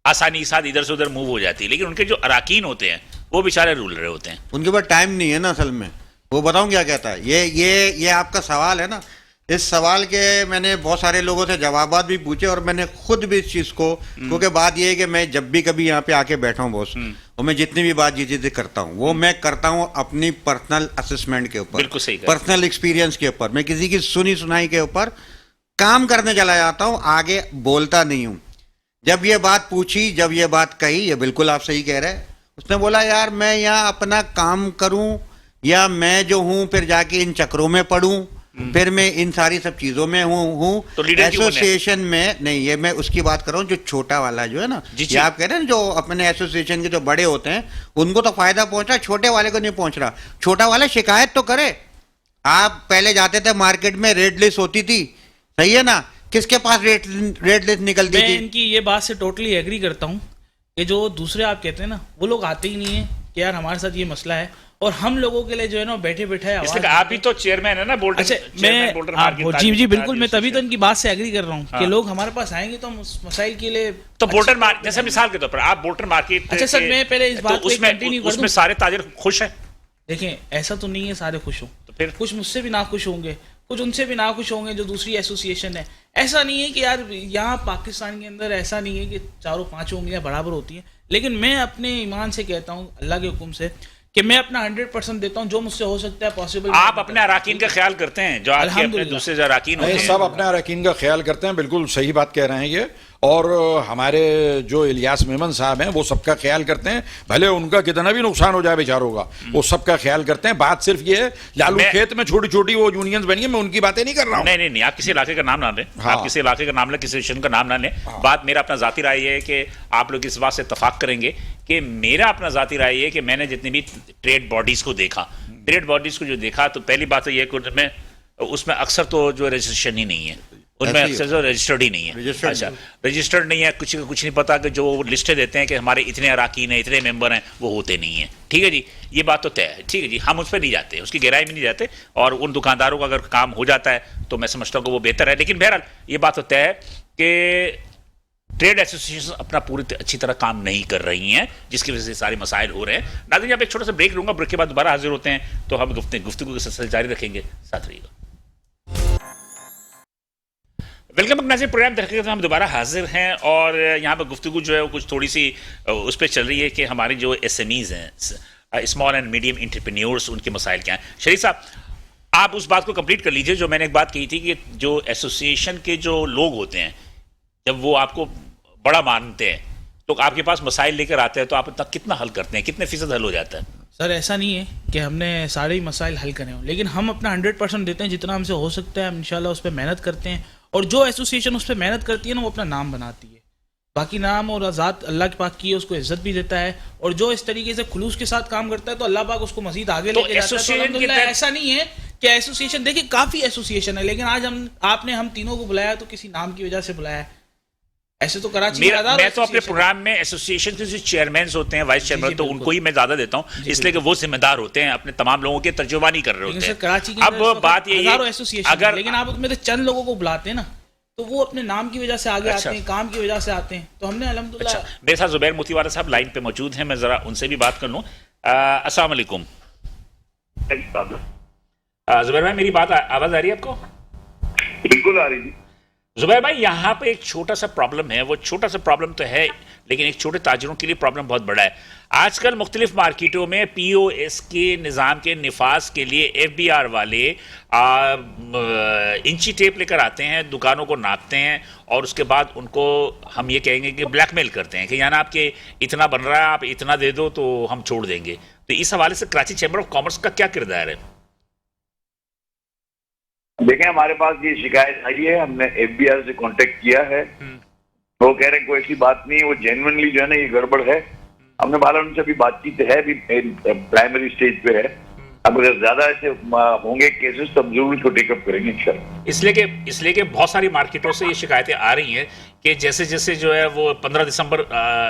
आसानी के साथ इधर से उधर मूव हो जाती है, लेकिन उनके जो अराकीन होते हैं वो बेचारे रूल रहे होते हैं। उनके पास टाइम नहीं है ना असल में। वो बताऊं क्या कहता है, ये आपका सवाल है ना, इस सवाल के मैंने बहुत सारे लोगों से जवाबात भी पूछे और मैंने खुद भी इस चीज़ को, क्योंकि बात ये है कि मैं जब भी कभी यहाँ पे आके बैठा हूँ बॉस, और मैं जितनी भी बात चीज़ें करता हूँ वो मैं करता हूँ अपनी पर्सनल असेसमेंट के ऊपर, बिल्कुल सही कहा। पर्सनल एक्सपीरियंस के ऊपर। मैं किसी की सुनी सुनाई के ऊपर काम करने चला जाता हूँ, आगे बोलता नहीं हूँ। जब ये बात पूछी, जब ये बात कही, ये बिल्कुल आप सही कह रहे हैं, उसने बोला यार मैं यहाँ अपना काम करूँ या मैं जो हूँ फिर जाके इन चक्रों में पढ़ूँ, फिर मैं इन सारी सब चीजों में हूँ तो लीडर क्यों बने? एसोसिएशन में नहीं, ये मैं उसकी बात कर रहा हूँ जो छोटा वाला जो है ना, ये आप कह रहे हैं जो अपने एसोसिएशन के जो बड़े होते हैं उनको तो फायदा पहुंच रहा, छोटे वाले को नहीं पहुंच रहा। छोटा वाला शिकायत तो करे। आप पहले जाते थे मार्केट में, रेड लिस्ट होती थी, सही है ना, किसके पास रेड लिस्ट निकलती मैं थी? इनकी ये बात से टोटली एग्री करता हूँ कि जो दूसरे आप कहते हैं ना, वो लोग आते ही नहीं है कि यार हमारे साथ ये मसला है, और हम लोगों के लिए जो है ना बैठे बैठे इसलिए आप भी तो चेयरमैन है ना बोल्टन। अच्छा मैं जी बिल्कुल, मैं तभी तो इनकी बात से एग्री कर रहा हूँ कि लोग हमारे पास आएंगे तो हम उस मसाइल के लिए तो बोल्टन मार्केट, जैसे मिसाल के तौर पर आप बोल्टन मार्केट, अच्छा सर मैं पहले इस बात को कंटिन्यू कर दूं। उसमें सारे ताजिर खुश हैं? देखें ऐसा तो नहीं है सारे खुश हों, तो फिर कुछ मुझसे भी ना खुश होंगे, कुछ उनसे भी ना खुश होंगे जो दूसरी एसोसिएशन है। ऐसा नहीं है कि यार यहाँ पाकिस्तान के अंदर ऐसा नहीं है कि चारों पांचों उंगलियां बराबर होती हैं, लेकिन मैं अपने ईमान से कहता हूँ, अल्लाह के हुक्म से, कि मैं अपना 100% देता हूँ, जो मुझसे हो सकता है पॉसिबल। आप अपने अराकीन का ख्याल करते हैं, जो आपके अपने दूसरे जो अराकीन होते हैं? सब अपने अराकीन का ख्याल करते हैं, बिल्कुल सही बात कह रहे हैं ये। और हमारे जो इलियास मेमन साहब हैं वो सबका ख्याल करते हैं, भले उनका कितना भी नुकसान हो जाए बेचारों का, वो सबका ख्याल करते हैं। बात सिर्फ ये है लालू खेत में छोटी छोटी वो यूनियंस बनी है, मैं उनकी बातें नहीं कर रहा हूँ। नहीं, आप किसी इलाके का नाम ना लें, आप किसी इलाके का नाम लें, किसी स्टेशन का नाम ना लें। बात मेरा अपना जाती राय है कि आप लोग इस बात से इत्तेफाक करेंगे कि मेरा अपना जाती राय है कि मैंने जितनी भी ट्रेड बॉडीज को देखा, तो पहली बात तो ये कि उसमें अक्सर तो जो रजिस्ट्रेशन ही नहीं है, उनमें अक्सर जो रजिस्टर्ड ही नहीं है। अच्छा, रजिस्टर्ड नहीं है, कुछ नहीं पता कि जो लिस्टें देते हैं कि हमारे इतने अराकीन हैं, इतने मेंबर हैं, वो होते नहीं हैं। ठीक है जी, ये बात तो तय है। ठीक है जी, हम उस पर नहीं जाते, उसकी गहराई में नहीं जाते, और उन दुकानदारों का अगर काम हो जाता है तो मैं समझता हूँ कि वो बेहतर है। लेकिन बहरहाल ये बात तो तय है कि ट्रेड एसोसिएशन अपना पूरी अच्छी तरह काम नहीं कर रही हैं, जिसकी वजह से सारे मसाइल हो रहे हैं। नाज़रीन, आप एक छोटा सा ब्रेक लूंगा, ब्रेक के बाद दोबारा हाजिर होते हैं, तो हम गुफ्तगू के सिलसिले जारी रखेंगे, साथ रहिएगा। वेलकम बैक नाज़रीन, प्रोग्राम दरअसल हम दोबारा हाजिर हैं, और यहाँ पर गुफ्तगू जो है वो कुछ थोड़ी सी उस पर चल रही है कि हमारी जो SMEs हैं, स्मॉल एंड मीडियम एंटरप्रेन्योर्स, उनके मसाइल क्या हैं। शरीफ साहब, आप उस बात को कंप्लीट कर लीजिए जो मैंने एक बात कही थी कि जो एसोसिएशन के जो लोग होते हैं, जब वो आपको बड़ा मानते हैं तो आपके पास मसाइल लेकर आते हैं, तो आप तक कितना हल करते हैं, कितने फीसद हल हो जाता है? सर ऐसा नहीं है कि हमने सारे ही मसाइल हल करे हों, लेकिन हम अपना 100% देते हैं, जितना हमसे हो सकता है हम इंशाल्लाह उस पर मेहनत करते हैं। और जो एसोसिएशन उस पर मेहनत करती है ना, वो अपना नाम बनाती है, बाकी नाम और आज़ाद अल्लाह के पाक की है, उसको इज्जत भी देता है। और जो इस तरीके से खुलूस के साथ काम करता है तो अल्लाह पाक उसको मजीद आगे लेके जाता है। तो अल्हम्दुलिल्लाह ऐसा नहीं है कि एसोसिएशन, देखिए काफ़ी एसोसिएशन है, लेकिन आज हम तीनों को बुलाया तो किसी नाम की वजह से बुलाया है। ऐसे तो कराची मैं तो अपने प्रोग्राम में एसोसिएशन के जो चेयरमैन होते हैं, वाइस चेयरमैन, तो उनको ही मैं ज्यादा देता हूँ, इसलिए कि वो जिम्मेदार होते हैं, अपने तमाम लोगों के तर्जुमानी कर रहे होते हैं। कराची की अब बात ये है, अगर लेकिन आप उसमें तो चंद लोगों को बुलाते हैं ना, तो वो अपने नाम की वजह से आगे आते हैं, काम की वजह से आते हैं, तो हमने अल्हम्दुलिल्लाह। अच्छा, मेरे साथ जुबैर मोतीवाला साहब लाइन पे मौजूद हैं, मैं जरा उनसे भी बात कर लूँ। अस्सलाम वालेकुम जुबैर भाई, मेरी बात आवाज आ रही है आपको? बिल्कुल आ रही थी जुबैर भाई, यहाँ पे एक छोटा सा प्रॉब्लम है, वो छोटा सा प्रॉब्लम तो है लेकिन एक छोटे ताजरों के लिए प्रॉब्लम बहुत बड़ा है। आजकल मुख्तलिफ मार्केटों में पीओएस के निज़ाम के निफाज के लिए एफबीआर वाले इंची टेप लेकर आते हैं, दुकानों को नापते हैं और उसके बाद उनको हम ये कहेंगे कि ब्लैकमेल करते हैं कि यानी आपके इतना बन रहा है, आप इतना दे दो तो हम छोड़ देंगे। तो इस हवाले से कराची चैम्बर ऑफ कॉमर्स का क्या किरदार है? देखें, हमारे पास ये शिकायत आई है, हमने एफबीआर से कांटेक्ट किया है, वो कह रहे हैं कोई ऐसी बात नहीं है, वो जेन्युइनली जो है ना ये गड़बड़ है। हमने बोला उनसे अभी बातचीत है, अभी प्राइमरी स्टेज पे है। अब अगर ज्यादा ऐसे होंगे केसेस तो हम जरूर इसको टेकअप करेंगे इंशाल्लाह। इसलिए कि बहुत सारी मार्केटों से ये शिकायतें आ रही हैं कि जैसे जैसे जो है वो 15 दिसंबर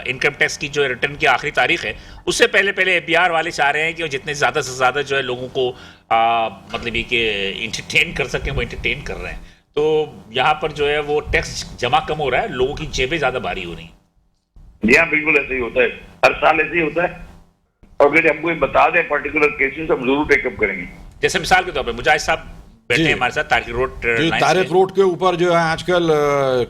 इनकम टैक्स की जो रिटर्न की आखिरी तारीख है, उससे पहले पहले एफबीआर वाले चाह रहे हैं कि वो जितने ज़्यादा से ज़्यादा जो है लोगों को मतलब ये कि इंटरटेन कर सकें, वो इंटरटेन कर रहे हैं। तो यहाँ पर जो है वो टैक्स जमा कम हो रहा है, लोगों की जेबें ज़्यादा भारी हो रही हैं। जी हाँ, बिल्कुल ऐसे ही होता है, हर साल ऐसे ही होता है। और अगर हमको ये बता दें पर्टिकुलर केसेस, हम जरूर टेकअप करेंगे। जैसे मिसाल के तौर पे मुजाहिद साहब बैठे हैं हमारे साथ तारिक रोड जी, लाइन तारिक पे। रोड के ऊपर जो है आजकल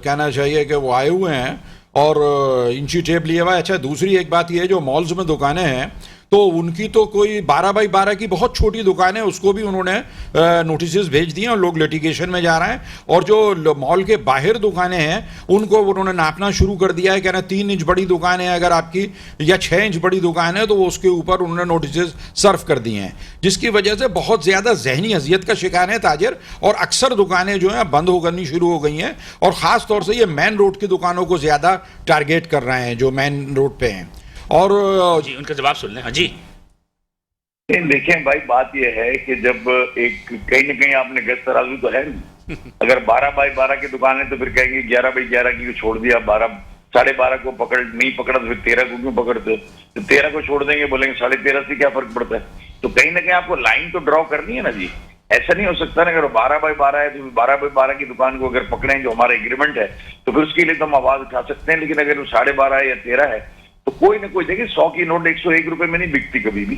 कहना चाहिए कि वो आए हुए हैं और इंची टेप लिए हुआ है। अच्छा, दूसरी एक बात ये है, जो मॉल्स में दुकानें हैं तो उनकी तो कोई 12 बाई 12 की बहुत छोटी दुकान है, उसको भी उन्होंने नोटिस भेज दिए और लोग लिटिगेशन में जा रहे हैं। और जो मॉल के बाहर दुकानें हैं उनको उन्होंने नापना शुरू कर दिया है, कहना 3 इंच बड़ी दुकान है अगर आपकी या 6 इंच बड़ी दुकान है तो वो उसके ऊपर उन्होंने नोटिस सर्व कर दिए हैं, जिसकी वजह से बहुत ज़्यादा जहनी अजियत का शिकार है ताजर। और अक्सर दुकानें जो हैं बंद हो करनी शुरू हो गई हैं और ख़ास तौर से ये मेन रोड की दुकानों को ज़्यादा टारगेट कर रहे हैं जो मेन रोड पे हैं। और जी, उनका जवाब सुन लें। हाँ जी, देखें भाई, बात यह है कि जब एक कहीं ना कहीं आपने गैस तराजू तो है नहीं। अगर 12 बाई 12 की दुकान है तो फिर कहेंगे 11 बाई 11 की को छोड़ दिया, 12.5 को नहीं पकड़ा तो फिर 13 को क्यों पकड़ते? तो 13 को छोड़ देंगे, बोलेंगे 13.5 से क्या फर्क पड़ता है? तो कहीं ना कहीं आपको लाइन तो ड्रॉ करनी है ना जी। ऐसा नहीं हो सकता ना, अगर 12 बाई 12 है तो 12 बाई 12 की दुकान को अगर पकड़े जो हमारा एग्रीमेंट है तो फिर उसके लिए तो हम आवाज उठा सकते हैं। लेकिन अगर वो 12.5 है या 13 है तो कोई ना कोई, देखिए 100 की नोट 101 रुपए में नहीं बिकती कभी भी।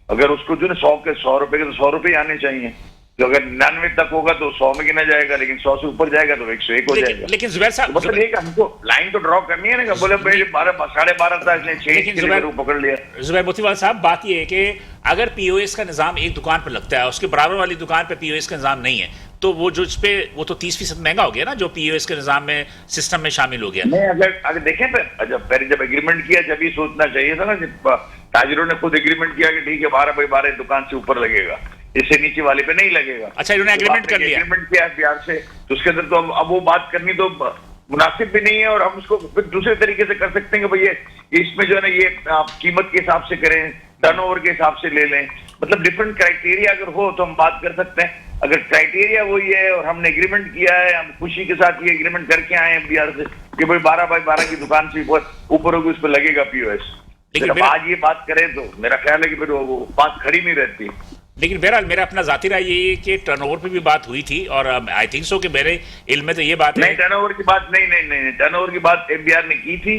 अगर उसको जो ना 100 रुपए के तो 100 रुपए आने चाहिए। तो अगर 99 तक होगा तो 100 में गिना जाएगा, लेकिन 100 से ऊपर जाएगा तो 101 हो जाएगा। लेकिन जुबैर साहब, मतलब ये हमको लाइन तो ड्रॉ करनी है ना, बोले भाई 12.5 था इसने 6 पकड़ लिया। जुबैर मोतीवाला साहब, बात ये है कि अगर पीओएस का निज़ाम एक दुकान पर लगता है, उसके बराबर वाली दुकान पर पीओएस का निज़ाम नहीं है, तो वो जो इस पे वो तो 30% महंगा हो गया ना, जो पीओएस के निज़ाम में सिस्टम में शामिल हो गया। नहीं, अगर देखें जब एग्रीमेंट किया जब ये सोचना चाहिए था ना, जब ताजिरों ने खुद एग्रीमेंट किया कि ठीक है 12 बाई 12 दुकान से ऊपर लगेगा, इससे नीचे वाले पे नहीं लगेगा। अच्छा, इन्होंने एग्रीमेंट कर लिया, एग्रीमेंट किया बिहार से, तो उसके अंदर तो अब वो बात करनी तो मुनासिब भी नहीं है। और हम उसको फिर दूसरे तरीके से कर सकते हैं कि भैया इसमें जो है ना ये आप कीमत के हिसाब से करें, टर्नओवर के हिसाब से ले लें। मतलब डिफरेंट क्राइटेरिया अगर हो तो हम बात कर सकते हैं। अगर क्राइटेरिया वही है और हमने एग्रीमेंट किया है, हम खुशी के साथ ये एग्रीमेंट करके आए हैं बिहार से कि भाई 12 बाई 12 की दुकान से ऊपर होगी, उस पर लगेगा पीओएस। लेकिन आज ये बात करें तो मेरा ख्याल है कि फिर वो बात खड़ी नहीं रहती। लेकिन बहरहाल मेरा अपना जाती राय ये है कि टर्नओवर पे भी बात हुई थी और आई थिंक सो कि मेरे इल्म में तो ये बात नहीं, टर्नओवर की बात नहीं, टर्नओवर की बात एफबीआर ने की थी,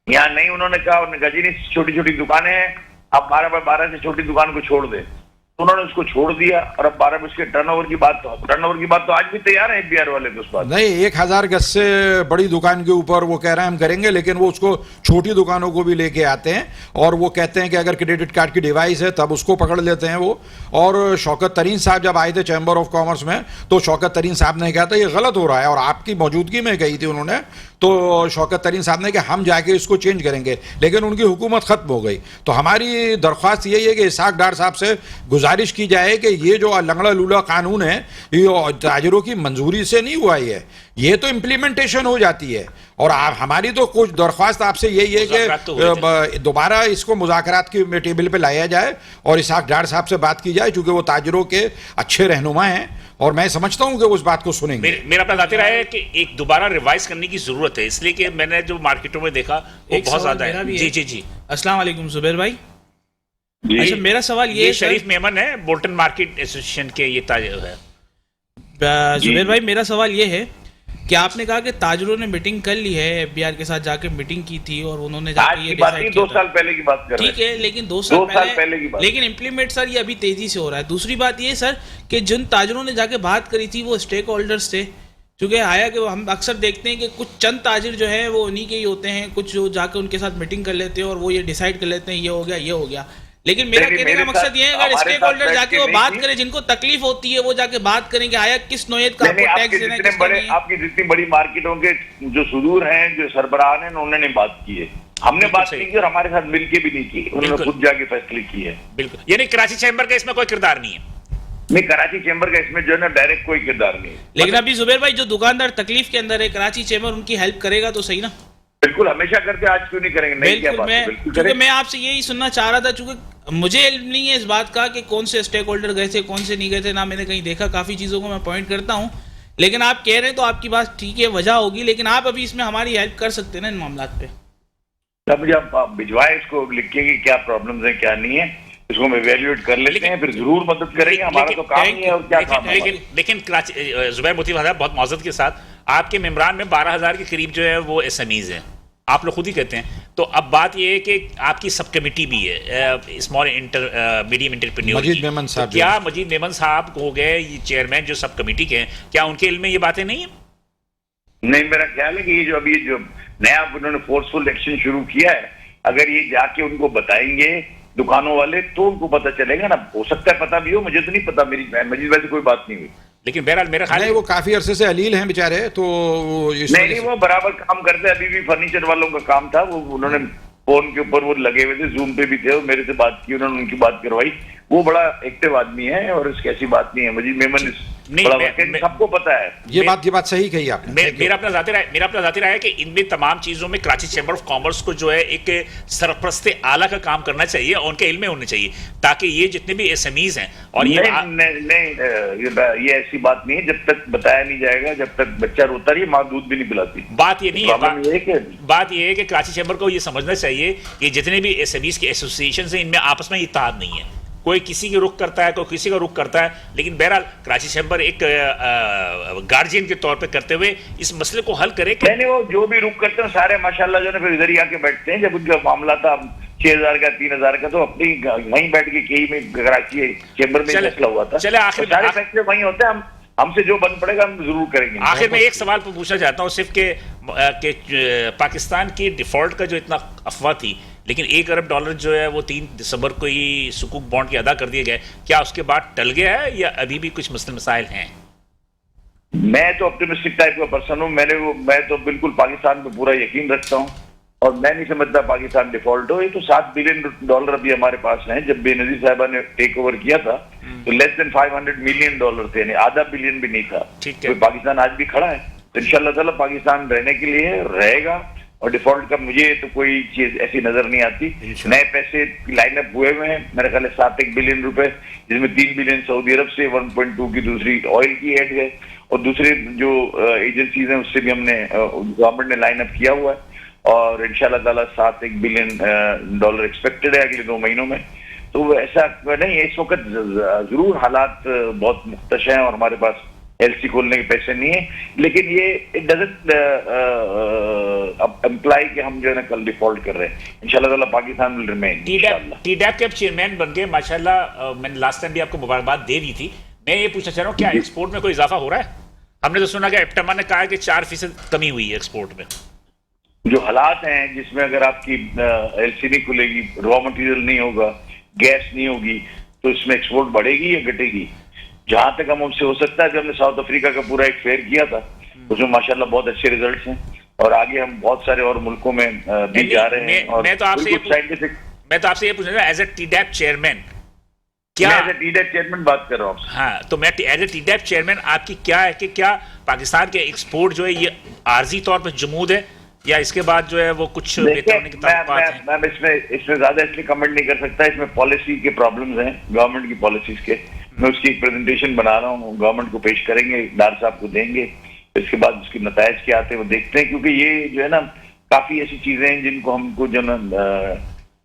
यहाँ नहीं उन्होंने कहा। उन्होंने कहा जी नहीं, छोटी छोटी दुकानें हैं, आप 12 बाई 12 से छोटी दुकान को छोड़ दें, तो उन्होंने उसको छोड़ दिया। और अब 12 उसके टर्नओवर की बात तो आज भी तैयार है एफबीआर वाले तो उस बात नहीं, 1000 गज से बड़ी दुकान के ऊपर वो कह रहे हैं हम करेंगे, लेकिन वो उसको छोटी दुकानों को भी लेके आते हैं और वो कहते हैं कि अगर क्रेडिट कार्ड की डिवाइस है तब उसको पकड़ लेते हैं वो। और शौकत तरीन साहब जब आए थे चैम्बर ऑफ कॉमर्स में तो शौकत तरीन साहब ने कहा था ये गलत हो रहा है, और आपकी मौजूदगी में कही थी उन्होंने, तो शौकत तरीन साहब ने कि हम जाके इसको चेंज करेंगे, लेकिन उनकी हुकूमत खत्म हो गई। तो हमारी दरख्वास्त यही है कि इसाक डार साहब से गुजारिश की जाए कि ये जो लंगड़ा लूला कानून है ये ताजरों की मंजूरी से नहीं हुआ है, ये तो इम्प्लीमेंटेशन हो जाती है। और आप हमारी तो कुछ दरख्वास्त आपसे यही है कि दोबारा इसको मुज़ाकरात की टेबल पे लाया जाए और इसाक डार साहब से बात की जाए, क्योंकि वो ताजरों के अच्छे रहनुमा हैं और मैं समझता हूं कि उस बात को सुनेंगे। मेरा अपना जाती राय है कि एक दोबारा रिवाइज करने की जरूरत है, इसलिए कि मैंने जो मार्केटों में देखा वो बहुत ज्यादा है। जी जी जी, अस्सलाम वालेकुम जुबैर भाई। अच्छा, मेरा सवाल ये शरीफ मेमन है, बोल्टन मार्केट एसोसिएशन के ये ताजिर है। जुबैर भाई, मेरा सवाल ये है कि आपने कहा कि ताजरों ने मीटिंग कर ली है, एफबीआर के साथ जाके मीटिंग की थी और उन्होंने जाके ये डिसाइड किया 2 साल पहले की बात कर रहे हैं। ठीक है, लेकिन 2 साल पहले की बात। लेकिन इम्प्लीमेंट सर ये अभी तेजी से हो रहा है। दूसरी बात ये सर कि जिन ताजरों ने जाके बात करी थी वो स्टेक होल्डर्स थे, चूँकि आया कि हम अक्सर देखते हैं कि कुछ चंद ताजिर जो है वो उन्हीं के ही होते हैं, कुछ जो जाकर उनके साथ मीटिंग कर लेते हैं और वो ये डिसाइड कर लेते हैं ये हो गया ये हो गया। लेकिन मेरा नहीं, कहने का मेरे मकसद साथ- ये है अगर हमारे स्टेक साथ होल्डर बैठ जाके के वो नहीं बात थी। करें, जिनको तकलीफ होती है वो जाके बात करें कि आया किस नोयत का नहीं, आपको आपकी टैक्स देना है, जितने किसका बड़े नहीं है। आपकी जितनी बड़ी मार्केटों के जो सुदूर हैं, जो सरबराह हैं, उन्होंने नहीं बात की है। हमने बिल्कुल बात सही। नहीं की और हमारे साथ मिलके भी नहीं की, उन्होंने बिल्कुल। खुद जाके फैसले किए है। बिल्कुल, यानी कराची चैम्बर का इसमें कोई किरदार नहीं है। नहीं, कराची चैम्बर का इसमें जो है ना डायरेक्ट कोई किरदार नहीं है। लेकिन अभी जुबैर भाई जो दुकानदार तकलीफ के अंदर है, कराची चैम्बर उनकी हेल्प करेगा तो सही ना। बिल्कुल, हमेशा करते, आज क्यों नहीं करेंगे? नहीं, क्या बिल्कुल, बात है, मैं बिल्कुल क्योंकि करेंगे। मैं आपसे यही सुनना चाह रहा था, चूंकि मुझे इल्म नहीं है इस बात का कि कौन से स्टेक होल्डर गए थे, कौन से नहीं गए थे, ना मैंने कहीं देखा, काफ़ी चीज़ों को मैं पॉइंट करता हूँ। लेकिन आप कह रहे हैं तो आपकी बात ठीक है, वजह होगी, लेकिन आप अभी इसमें हमारी हेल्प कर सकते हैं ना इन मामलात पे। तब जब आप भिजवाए इसको, लिख के कि क्या प्रॉब्लम्स है क्या नहीं है, इसको हम इवेल्युएट कर लेते हैं, फिर जरूर मदद करेंगे। हमारा तो काम ही है, और क्या काम है हमारा? लेकिन कराची जुबैर मोती साहब, बहुत मौजूद के साथ आपके मेम्बरान में 12,000 के करीब जो है वो SMEs हैं, आप लोग खुद ही कहते हैं। तो अब बात ये है कि आपकी सब कमेटी भी है, स्मॉल मीडियम एंटरप्रेन्योर। मजीद मेमन साहब क्या मजीद मेमन साहब हो गए ये चेयरमैन जो सब कमेटी के हैं, क्या उनके इल्म में ये बातें नहीं है? नहीं, मेरा ख्याल है कि ये जो अभी जो नया उन्होंने फोर्सफुल एक्शन शुरू किया है, अगर ये जाके उनको बताएंगे दुकानों वाले तो उनको पता चलेगा ना। हो सकता है पता भी हो, मुझे तो नहीं पता, मेरी मजीद वैसे कोई बात नहीं हुई। लेकिन बहरहाल मेरा ख्याल नहीं, वो काफी अरसे से अलील हैं बेचारे, तो इस नहीं वजह नहीं, से- वो बराबर काम करते हैं। अभी भी फर्नीचर वालों का काम था, वो उन्होंने फोन के ऊपर वो लगे हुए थे, जूम पे भी थे, वो मेरे से बात की, उन्होंने उनकी बात करवाई। वो बड़ा एक्टिव आदमी है और इसकी ऐसी बात नहीं है। मजीद मेमन नहीं, बड़ा मैं- वर्कर, मैं- सबको पता है। ये बात सही कही आपने। मेरा अपना जाती राय है कि इनमें तमाम चीजों में कराची चैम्बर ऑफ कॉमर्स को जो है एक सरपरस्त आला का काम करना चाहिए और उनके इल्म में होने चाहिए, ताकि ये जितने भी SMEs हैं और ये ये ऐसी बात नहीं है। जब तक बताया नहीं जाएगा, जब तक बच्चा रोता रही, माँ दूध भी नहीं पिलाती। बात ये नहीं है। प्रॉब्लम ये है कि बात ये है कि कराची चैम्बर को ये समझना चाहिए कि जितने भी SMEs के एसोसिएशन हैं, इनमें आपस में इत्तेहाद नहीं है। कोई किसी की रुख करता है, कोई किसी का रुख करता है, लेकिन बहरहाल कराची चैम्बर एक गार्जियन के तौर पे करते हुए इस मसले को हल करे कि नहीं, वो जो भी रुक करते हैं सारे माशाल्लाह जो है फिर इधर ही आके बैठते हैं। जब उनका मामला था 6,000 का 3,000 का, तो अपनी वहीं बैठ के केई में कराची चैम्बर में चले- फैसला हुआ था। चले आखिर तो सारे में- फैसले वहीं होते हैं। हमसे जो बन पड़ेगा हम जरूर करेंगे। आखिर में एक सवाल पूछना चाहता हूँ सिर्फ कि पाकिस्तान की डिफॉल्ट का जो इतना अफवाह थी, लेकिन $1 अरब जो है वो 3 दिसंबर को ही सुकूक बॉन्ड के अदा कर दिए गए, क्या उसके बाद टल गया है या अभी भी कुछ मसले मसाइल हैं? मैं तो ऑप्टिमिस्टिक टाइप का पर्सन हूँ। मैं तो बिल्कुल पाकिस्तान पे पूरा यकीन रखता हूँ और मैं नहीं समझता पाकिस्तान डिफॉल्ट हो। ये तो $7 बिलियन अभी हमारे पास हैं। जब बेनजीर साहिबा ने टेक ओवर किया था तो लेस देन $500 मिलियन थे, यानी आधा बिलियन भी नहीं था। ठीक है। तो पाकिस्तान आज भी खड़ा है, तो इंशाल्लाह ताला पाकिस्तान रहने के लिए रहेगा और डिफॉल्ट का मुझे तो कोई चीज ऐसी नजर नहीं आती। नए पैसे लाइनअप हुए हुए हैं, मेरे ख्याल 7-1 बिलियन रुपए, जिसमें 3 बिलियन सऊदी अरब से, 1.2 की दूसरी ऑयल की एड है और दूसरे जो एजेंसीज हैं उससे भी हमने गवर्नमेंट ने लाइनअप किया हुआ है और इंशाल्लाह ताला $7-1 बिलियन एक्सपेक्टेड है अगले 2 महीनों में। तो ऐसा नहीं है, इस वक्त जरूर हालात बहुत मुख्तश हैं और हमारे पास LC खोलने के पैसे नहीं है, लेकिन ये इट डजंट इम्प्लाई कि हम जो है ना कल डिफॉल्ट कर रहे हैं। इंशाल्लाह ताला पाकिस्तान विल रिमेन। TDAP के अब चेयरमैन बन गए माशाल्लाह। मैंने लास्ट टाइम भी आपको मुबारकबाद दे दी थी। मैं ये पूछना चाह रहा हूँ, क्या एक्सपोर्ट में कोई इजाफा हो रहा है? हमने तो सुना कि एप्टमा ने कहा है कि 4% कमी हुई है एक्सपोर्ट में। जो हालात हैं जिसमें अगर आपकी LC नहीं खुलेगी, रॉ मटेरियल नहीं होगा, गैस नहीं होगी, तो इसमें एक्सपोर्ट बढ़ेगी या घटेगी? जहां तक हमसे हो सकता है, जब हमने साउथ अफ्रीका का पूरा एक फेयर किया था उसमें माशाल्लाह बहुत अच्छे रिजल्ट्स हैं और आगे हम बहुत सारे और मुल्कों में भी जा रहे हैं। और मैं तो आपसे ये पूछ रहा हूँ एज ए TDAP चेयरमैन, क्या मैं TDAP चेयरमैन बात कर रहा हूँ। हाँ, तो मैं एज ए TDAP चेयरमैन आपकी क्या है कि क्या पाकिस्तान के एक्सपोर्ट जो है ये आर्जी तौर पर जमूद है या इसके बाद जो है वो कुछ बेहतर होने की ताक़त है? मैं इसमें ज्यादा इसलिए कमेंट नहीं कर सकता। इसमें पॉलिसी के प्रॉब्लम्स हैं, गवर्नमेंट की पॉलिसीज के। मैं उसकी एक प्रेजेंटेशन बना रहा हूँ, गवर्नमेंट को पेश करेंगे, डार साहब को देंगे, इसके बाद उसके नतायज क्या आते हैं वो देखते हैं। क्योंकि ये जो है ना काफी ऐसी चीजें हैं जिनको हमको जो ना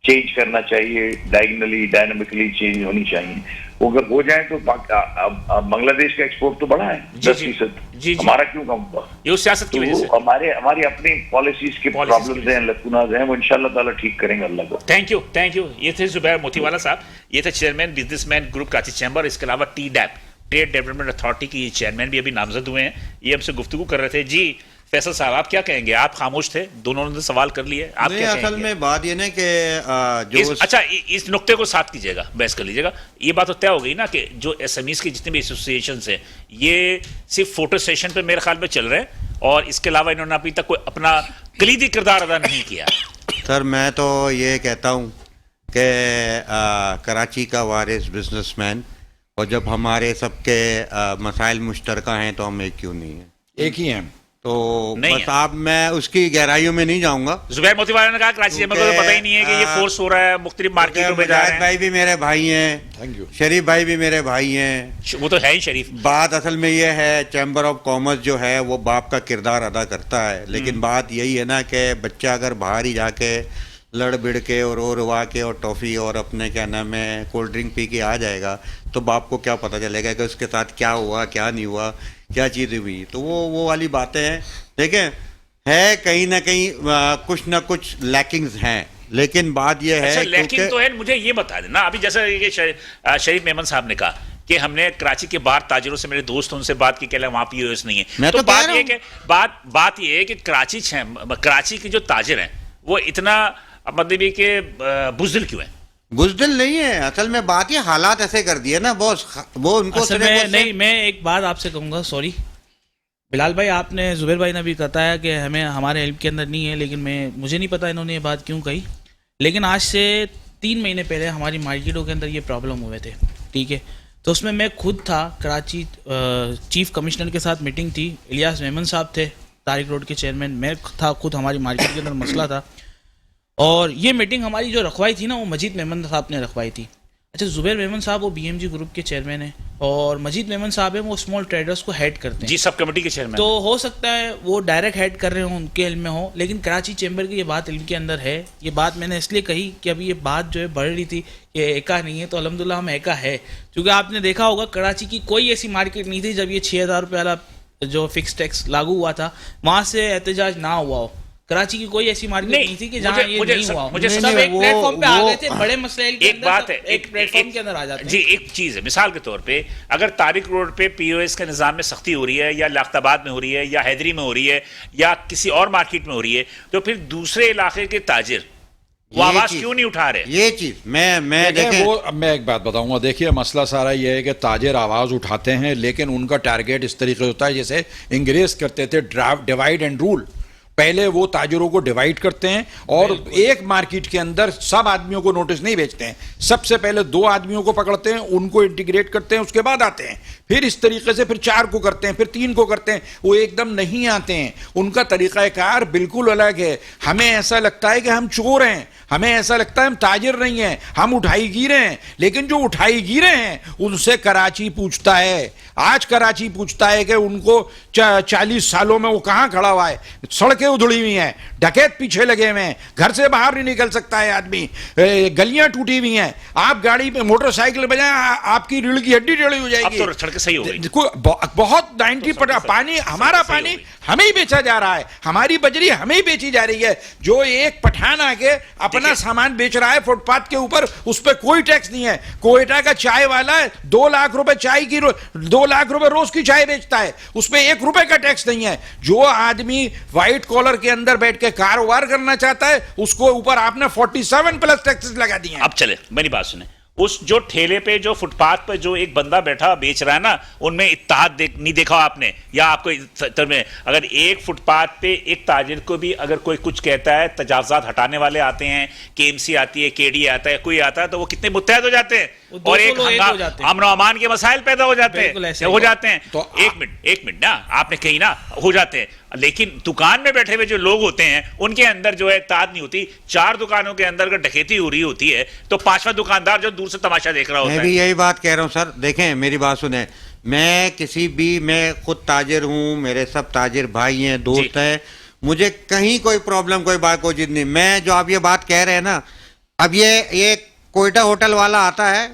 चेंज करना चाहिए, डायगनली डायनामिकली चेंज होनी चाहिए। वो अगर हो जाए तो बांग्लादेश का एक्सपोर्ट तो बढ़ा है 10%, हमारा क्यों कम हुआ? ये उस सियासत की वजह से। हमारी अपनी पॉलिसीज के प्रॉब्लम्स हैं, लकुनाज हैं, वो इंशाल्लाह ताला ठीक करेंगे अल्लाह को। Thank you. ये थे जुबैर मोतीवाला साहब, ये थे chairman businessman group Karachi chamber, इसके अलावा ट्रेड डेवलपमेंट अथॉरिटी की चेयरमैन भी अभी नामजद हुए हैं, ये हमसे गुफ्तगू कर रहे थे। जी फैसल साहब, आप क्या कहेंगे? आप खामोश थे, दोनों ने सवाल कर लिए, आप नहीं, क्या असल कहेंगे? में बात ये ना कि जो अच्छा, इस नुक्ते को साथ कीजिएगा, बहस कर लीजिएगा। ये बात तो तय हो गई ना कि जो एसएमईज के जितने भी एसोसिएशन हैं, ये सिर्फ फोटो सेशन पे मेरे ख्याल में चल रहे हैं, और इसके अलावा इन्होंने अभी तक कोई अपना कलीदी किरदार अदा नहीं किया। सर मैं तो ये कहता हूँ कि कराची का वारिस बिजनेसमैन, और जब हमारे सबके मसाइल मुश्तरका हैं तो हम एक क्यों नहीं है? एक ही हैं। तो नहीं बस है। आप, मैं उसकी गहराइयों में नहीं जाऊंगा। जुबैर मोती वाला ने कहा कराची चैम्बर को तो पता ही नहीं है कि ये फोर्स हो रहा है, मुख्तलिफ मार्केटों में जा रहे मुजाहिद भाई भी मेरे भाई हैं, थैंक यू। शरीफ भाई भी मेरे भाई हैं। हैं। वो तो है ही शरीफ। बात असल में ये है, चैम्बर ऑफ कॉमर्स जो है वो बाप का किरदार अदा करता है, लेकिन बात यही है ना कि बच्चा अगर बाहर ही जाके लड़ बिड़ के और रो रवा के और टॉफ़ी और अपने क्या नाम है कोल्ड ड्रिंक पी के आ जाएगा, तो बाप को क्या पता चलेगा कि उसके साथ क्या हुआ, क्या नहीं हुआ, क्या चीज़ हुई। तो वो वाली बातें हैं। देखें, है कहीं ना कहीं कुछ ना कुछ लैकिंग्स हैं, लेकिन बात यह है अच्छा, लेकिन क्योंकि तो है, मुझे ये बता देना अभी, जैसे ये शरीफ मेमन साहब ने कहा कि हमने कराची के बाहर ताजिरों से, मेरे दोस्त उनसे बात की, कहला वहां पीओएस नहीं है। मैं तो कह बात रहा ये हूं। कि बात ये है कि कराची के जो ताजिर हैं वो इतना मतलब ये कि बुज़दिल क्यों है? बुज़दिल नहीं है, असल में बात ये हालात ऐसे कर दिए ना बॉस, वो उनको असल सिर्फ में वो नहीं, मैं एक बात आपसे कहूँगा, सॉरी बिलाल भाई, आपने जुबैर भाई ने भी बताया कि हमें हमारे हेल्प के अंदर नहीं है, लेकिन मुझे नहीं पता इन्होंने ये बात क्यों कही। लेकिन आज से 3 महीने पहले हमारी मार्केटों के अंदर ये प्रॉब्लम हुए थे, ठीक है? तो उसमें मैं खुद था, कराची चीफ कमिश्नर के साथ मीटिंग थी, इलियास मेमन साहब थे तारिक रोड के चेयरमैन, मैं था खुद, हमारी मार्केट के अंदर मसला था, और ये मीटिंग हमारी जो रखवाई थी ना वो मजीद मेमन साहब ने रखवाई थी। अच्छा, जुबैर मेमन साहब वो बीएमजी ग्रुप के चेयरमैन हैं, और मजीद मेमन साहब हैं वो स्मॉल ट्रेडर्स को हेड करते हैं। जी, सब कमेटी के चेयरमैन। तो हो सकता है वो डायरेक्ट हेड कर रहे हो, उनके इल्म में हो, लेकिन कराची चैम्बर की ये बात इल्म के अंदर है। ये बात मैंने इसलिए कही कि अभी ये बात जो है बढ़ रही थी कि एका नहीं है, तो अल्हम्दुलिल्लाह हम एका है, क्योंकि आपने देखा होगा कराची की कोई ऐसी मार्केट नहीं थी जब ये 6,000 रुपये वाला जो फिक्स टैक्स लागू हुआ था वहाँ से एहतजाज ना हुआ हो। कराची की कोई ऐसी मार्केट नहीं थी कि जहाँ ये नहीं हुआ हो। मुझे सब सब एक प्लेटफॉर्म पे आ गए थे, बड़े मसले के एक अंदर बात सब है, एक प्लेटफॉर्म के अंदर आ जाते हैं। जी, एक चीज है, मिसाल के तौर पे अगर तारिक रोड पे पीओएस के निज़ाम में सख्ती हो रही है, या लाख्ताबाद में हो रही है, या हैदरी में हो रही है, या किसी और मार्केट में हो रही है, तो फिर दूसरे इलाके के ताजिर वो ये आवाज चीज़- क्यों नहीं उठा रहे? ये चीज मैं देखिए, देखें, वो अब मैं एक बात बताऊंगा। देखिए, मसला सारा ये है कि ताजिर आवाज उठाते हैं, लेकिन उनका टारगेट इस तरीके से होता है जैसे अंग्रेज करते थे, डिवाइड एंड रूल। पहले वो ताजिरों को डिवाइड करते हैं और एक मार्केट के अंदर सब आदमियों को नोटिस नहीं भेजते हैं, सबसे पहले 2 आदमियों को पकड़ते हैं, उनको इंटीग्रेट करते हैं, उसके बाद आते हैं, फिर इस तरीके से फिर 4 को करते हैं, फिर 3 को करते हैं। वो एकदम नहीं आते हैं, उनका तरीक़ाकार बिल्कुल अलग है। हमें ऐसा लगता है कि हम चोर हैं, हमें ऐसा लगता है हम ताजिर नहीं हैं, हम उठाई गिरे हैं, लेकिन जो उठाई गिरे हैं उनसे कराची पूछता है। आज कराची पूछता है कि उनको 40 सालों में वो कहाँ खड़ा हुआ है, सड़कें उधड़ी हुई हैं, डकैत पीछे लगे हुए हैं, घर से बाहर नहीं निकल सकता है आदमी, गलियां टूटी हुई हैं, आप गाड़ी पे मोटरसाइकिल बजाएं आपकी रीढ़ की हड्डी टेढ़ी हो अब जाएगी। तो सड़कें सही हो गई। देखो, बहुत 90% पानी, हमारा सही हो पानी गई। हमें ही बेचा जा रहा है, हमारी बजरी हमें ही बेची जा रही है। जो एक पठान आके अपना सामान बेच रहा है फुटपाथ के ऊपर, उस पर कोई टैक्स नहीं है। कोयटा का चाय वाला 2 लाख रुपए चाय की 2 लाख रुपए रोज की चाय बेचता है, उस पर 1 रुपए का टैक्स नहीं है। जो आदमी व्हाइट कॉलर के अंदर बैठ के कारोबार करना चाहता है उसको ऊपर आपने 47 प्लस टैक्सेस लगा दिए हैं। अब चले, मेरी बात सुने, उस जो ठेले पे जो फुटपाथ पे जो एक बंदा बैठा बेच रहा है ना, उनमें इत्तेहाद नहीं देखा आपने, या आपको में अगर एक फुटपाथ पे एक ताजिर को भी अगर कोई कुछ कहता है, तजावजात हटाने वाले आते हैं, केएमसी आती है, केडी आता है, कोई आता है, तो वो कितने मुत्तहद हो जाते हैं और एक हो जाते हैं। अमन अमान के मसाइल पैदा हो जाते बिल्कुल हैं, ऐसे हो जाते हैं। तो तो एक मिनट ना, आपने कही ना हो जाते हैं, लेकिन दुकान में बैठे हुए जो लोग होते हैं उनके अंदर जो है ताद नहीं होती। 4 दुकानों के अंदर अगर डकैती हो रही होती है तो 5वां दुकानदार जो दूर से तमाशा देख रहा होता मैं है। भी यही बात कह रहा हूँ सर। देखें, मेरी बात सुने, मैं खुद ताजिर हूँ, मेरे सब ताजिर भाई हैं, दोस्त हैं, मुझे कहीं कोई प्रॉब्लम, कोई बात, कोई चीज नहीं। मैं जो आप ये बात कह रहे हैं ना, अब ये कोयटा होटल वाला आता है,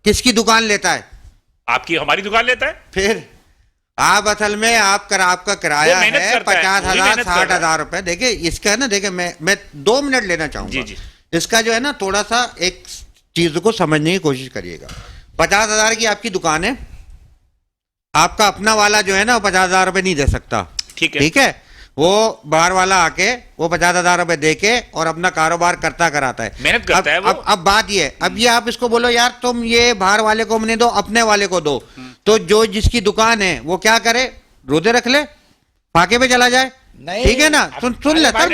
किसकी दुकान लेता है? आपकी हमारी दुकान लेता है। फिर आप असल में आपका किराया वो मेहनत है करता है, 50,000 मेहनत कर रहा है। 60,000 रुपए। देखिए इसका है ना, देखिए मैं 2 मिनट लेना चाहूंगा। जी, जी। इसका जो है ना, थोड़ा सा एक चीज को समझने की कोशिश करिएगा। 50,000 की आपकी दुकान है, आपका अपना वाला जो है ना वो 50,000 रुपए नहीं दे सकता। ठीक है। ठीक है, वो बाहर वाला आके वो 50,000 रुपए दे के और अपना कारोबार करता कराता है, मेहनत करता है वो। अब बात ये, अब ये आप इसको बोलो यार तुम ये बाहर वाले को नहीं दो, अपने वाले को दो, तो जो जिसकी दुकान है वो क्या करे, रोजे रख ले, फाके पे चला जाए। नहीं, ठीक है ना, सुन ले सर,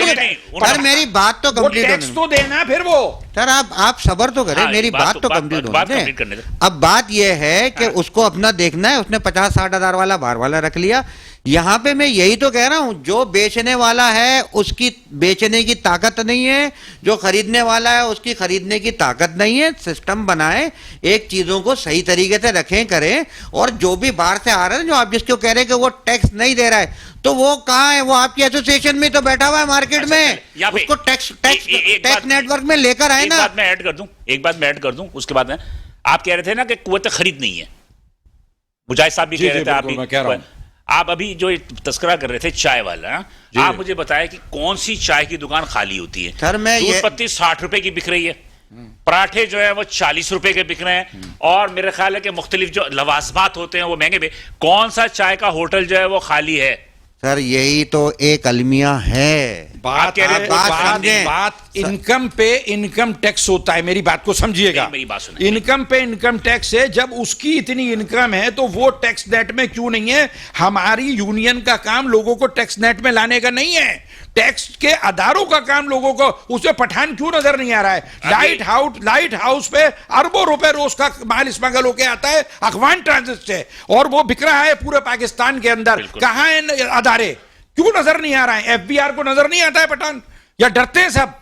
सर मेरी बात तो वो कंप्लीट टैक्स होने तो देना फिर वो। सर आप सबर तो करें, हाँ, मेरी बात तो कंप्लीट होने करने दें। दो। अब बात यह है कि उसको अपना देखना है, उसने 50-60 हजार वाला बाहर वाला रख लिया। यहाँ पे मैं यही तो कह रहा हूं, जो बेचने वाला है उसकी बेचने की ताकत नहीं है, जो खरीदने वाला है उसकी खरीदने की ताकत नहीं है। सिस्टम बनाए, एक चीजों को सही तरीके से रखें करें, और जो भी बाहर से आ रहा है, जो आप जिसको कह रहे हैं कि वो टैक्स नहीं दे रहा है, तो वो कहाँ है, वो आपकी एसोसिएशन में तो बैठा हुआ है मार्केट में, यहाँ पे उसको टैक्स एक बात- नेटवर्क में लेकर आए एक ना। बात मैं ऐड कर दूं, उसके बाद में आप कह रहे थे ना कि कुव्वत खरीद नहीं है, मुजाहिद साहब भी जी, कह रहे जी, थे, आप बिल्कुल, भी मैं कह रहा हूं। आप अभी जो तस्करा कर रहे थे चाय वाला, आप मुझे बताएं कि कौन सी चाय की दुकान खाली होती है? सर, मैं दूध ये- पत्ती 60 रुपए की बिक रही है, पराठे जो है वो 40 रुपए के बिक रहे हैं, और मेरे ख्याल है कि मुख्तलिफ जो लवाजमात होते हैं वो महंगे भी। कौन सा चाय का होटल जो है वो खाली है? सर यही तो एक अलमिया है। बात कह रहे है, हैं, बात बात समझें। बात इनकम पे इनकम टैक्स होता है, मेरी बात को समझिएगा। नहीं, मेरी बात सुनिए। इनकम पे इनकम टैक्स है, जब उसकी इतनी इनकम है तो वो टैक्स नेट में क्यों नहीं है? हमारी यूनियन का काम लोगों को टैक्स नेट में लाने का नहीं है, टैक्स के अदारों का काम लोगों को, उसमें पठान क्यों नजर नहीं आ रहा है? लाइट हाउस पे अरबों रुपए रोज का माल स्मगल होके आता है अफगान ट्रांजिट से, और वो बिक रहा है पूरे पाकिस्तान के अंदर। कहां है अदारे? क्यों नजर नहीं आ रहा है? एफबीआर को नजर नहीं आता है पठान, या डरते हैं सब?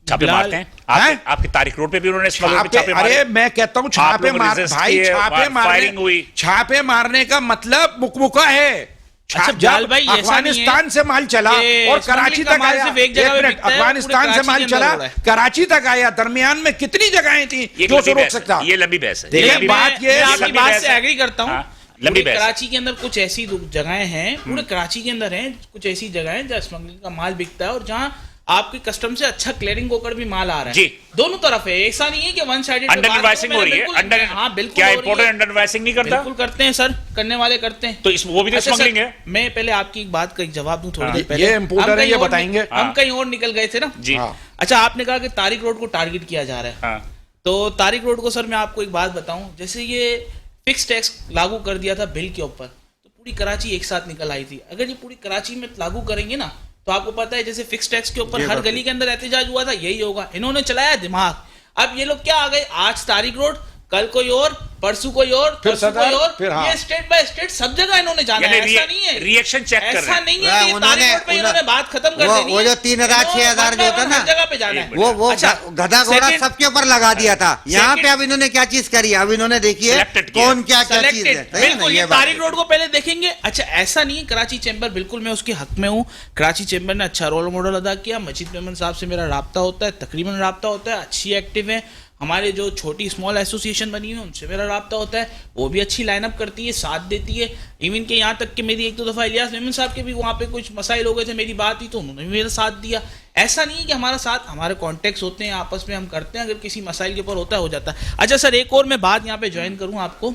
छापे बिलाल- मारते हैं आपके तारिक रोड पे भी उन्होंने स्मगलर पे छापे मारे। अरे मैं कहता हूं आप छापे लोग मार, resist भाई किए, फायरिंग हुई। छापे मारने का मतलब मुकमुका है। अच्छा, बिलाल भाई, ऐसा नहीं है अफगानिस्तान से माल चला कि और कराची स्मगलिंग का तक माल आया, सिर्फ एक जगह पे मिनट, बिकता है, अफगानिस्तान पूरे से माल कराची के चला, अंदर हो रहा है। कराची तक आया, दरमियान में कितनी जगहें थी ये जो लंबी से रोक बहस है, सकता? ये लंबी बहस है, देखिए, ये लंबी बात बहस है, ये है, ये आपकी लंबी बात बहस से है। एग्री करता हूँ। हाँ, लंबी पूरे बहस है। कराची के अंदर कुछ ऐसी जगहें हैं, पूरे कराची के अंदर हैं कुछ ऐसी जगह हैं जहाँ स्मगलिंग का माल बिकता है, और जहाँ आपके कस्टम से अच्छा क्लियरिंग होकर भी माल आ रहा है। जी। दोनों तरफ है, ऐसा नहीं है कि वन साइडेड अंडर इनवाइसिंग हो रही है, अंडर, हाँ बिल्कुल क्या हो रही इंपोर्टर है। अंडर इनवाइसिंग नहीं करता? बिल्कुल करते हैं सर, करने वाले करते हैं। तो इस वो भी तो अच्छा सर, स्मगलिंग है। मैं पहले आपकी एक बात का एक जवाब दूं थोड़ी हाँ, देर पहले। ये importer हम है, कहीं ये और बताएंगे। हम हाँ। कहीं और निकल गए थे ना जी। हाँ। अच्छा, आपने कहा कि तारिक रोड को टारगेट किया जा रहा है। हाँ। तो तारिक रोड को सर मैं आपको एक बात बताऊं, जैसे ये फिक्स टैक्स लागू कर दिया था बिल के ऊपर, तो पूरी कराची एक साथ निकल आई थी। अगर ये पूरी कराची में लागू करेंगे ना, तो आपको पता है जैसे फिक्स टैक्स के ऊपर हर गली के अंदर एहतजाज हुआ था, यही होगा। इन्होंने चलाया दिमाग। अब ये लोग क्या आ गए, आज तारिक रोड, कल कोई और, परसों कोई और, फिर परसों सदर, कोई और, फिर हाँ। ये स्टेट बाय स्टेट सब जगह इन्होंने जाना है। यानी ऐसा नहीं है, रिएक्शन चेक कर रहे ऐसा हैं। नहीं है कि तारिक रोड पे इन्होंने बात खत्म कर देनी वो है। जो 3,000 6,000 जो होता ना, हर जगह पे जाना है। वो अच्छा, गधा घोड़ा second- सबके ऊपर लगा दिया था। यहाँ पे second- अब इन्होंने क्या चीज करी, अब इन्होंने देखी है Selected किया। कौन क्या क्या चीज है। Selected, सही है ना? बिल्कुल, ये बात तारिक है। रोड को पहले देखेंगे। अच्छा, ऐसा नहीं है, कराची चैम्बर बिल्कुल मैं उसके हक में हूँ। कराची चैम्बर ने अच्छा रोल मॉडल अदा किया। मजीद मेमन साहब से मेरा राब्ता होता है, तकरीबन राब्ता होता है, अच्छी एक्टिव है। हमारे जो छोटी स्मॉल एसोसिएशन बनी हुई है उनसे मेरा राब्ता होता है, वो भी अच्छी लाइनअप करती है, साथ देती है। इवन के यहाँ तक कि मेरी एक दो दफ़ा इलियास मेमन साहब के भी वहाँ पे कुछ मसाइल हो गए थे, मेरी बात हुई तो उन्होंने भी मेरा साथ दिया। ऐसा नहीं है कि हमारा साथ, हमारे कॉन्टेक्ट्स होते हैं, आपस में हम करते हैं, अगर किसी मसाइल के ऊपर होता है हो जाता है। अच्छा सर, एक और मैं बात यहाँ पे ज्वाइन करूँ आपको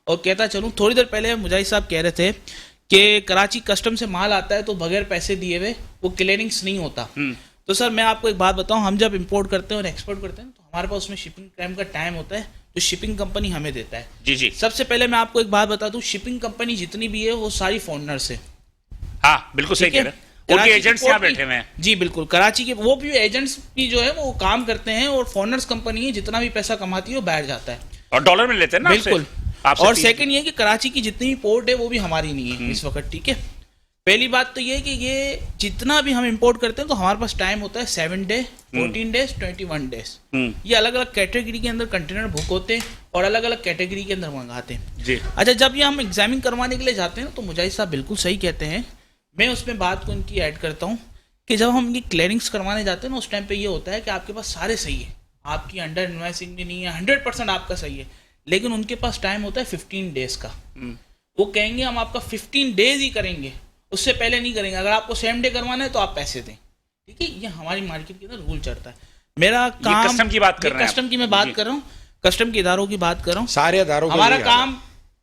और कहता चलूँ, थोड़ी देर पहले मुजाहिद साहब कह रहे थे कि कराची कस्टम से माल आता है तो बगैर पैसे दिए हुए वो क्लियरिंग्स नहीं होता। तो सर मैं आपको एक बात बताऊं, हम जब इंपोर्ट करते हैं और एक्सपोर्ट करते हैं तो हमारे पास उसमें शिपिंग टाइम का टाइम होता है, तो शिपिंग कंपनी हमें देता है। जी जी। सबसे पहले मैं आपको एक बात बता दूं, शिपिंग कंपनी जितनी भी है वो सारी फॉरेनर्स है। हाँ बिल्कुल सही ठीक है? कह रहे हैं। उनके कराची की एजेंट्स यहाँ पोर्ट की- बैठे हुए हैं। जी बिल्कुल, कराची के वो भी एजेंट्स भी जो है वो काम करते हैं, और फॉरेनर्स कंपनी है, जितना भी पैसा कमाती है वो बैठ जाता है। और डॉलर में लेते हैं ना आपसे? बिल्कुल। आपसे और 3 सेकंड ये कि कराची की जितनी भी पोर्ट है वो भी हमारी नहीं है इस वक्त। ठीक है, पहली बात तो ये है कि ये जितना भी हम इंपोर्ट करते हैं तो हमारे पास टाइम होता है 7 डे, 14 डेज, 21 डेज। ये अलग अलग कैटेगरी के अंदर कंटेनर बुक होते हैं और अलग अलग कैटेगरी के अंदर मंगाते हैं। जी। अच्छा, जब ये हम एग्जामिन करवाने के लिए जाते हैं तो मुजाहिद साहब बिल्कुल सही कहते हैं, मैं उसमें बात को इनकी ऐड करता हूँ कि जब हम ये क्लियरिंग्स करवाने जाते हैं ना, उस टाइम पे ये होता है कि आपके पास सारे सही है, आपकी अंडर इन्वाइसिंग भी नहीं है, 100% आपका सही है, लेकिन उनके पास टाइम होता है 15 डेज का। वो कहेंगे हम आपका 15 डेज ही करेंगे, उससे पहले नहीं करेंगे। अगर आपको सेम डे करवाना है तो आप पैसे दें। ठीक है, ये हमारी मार्केट के अंदर रूल चलता है। मेरा काम, कस्टम की बात कर रहे हैं कस्टम आप। की मैं बात जी। कर रहा हूँ, कस्टम के इदारों की बात कर रहा हूँ। सारे अदारों को हमारा लिया काम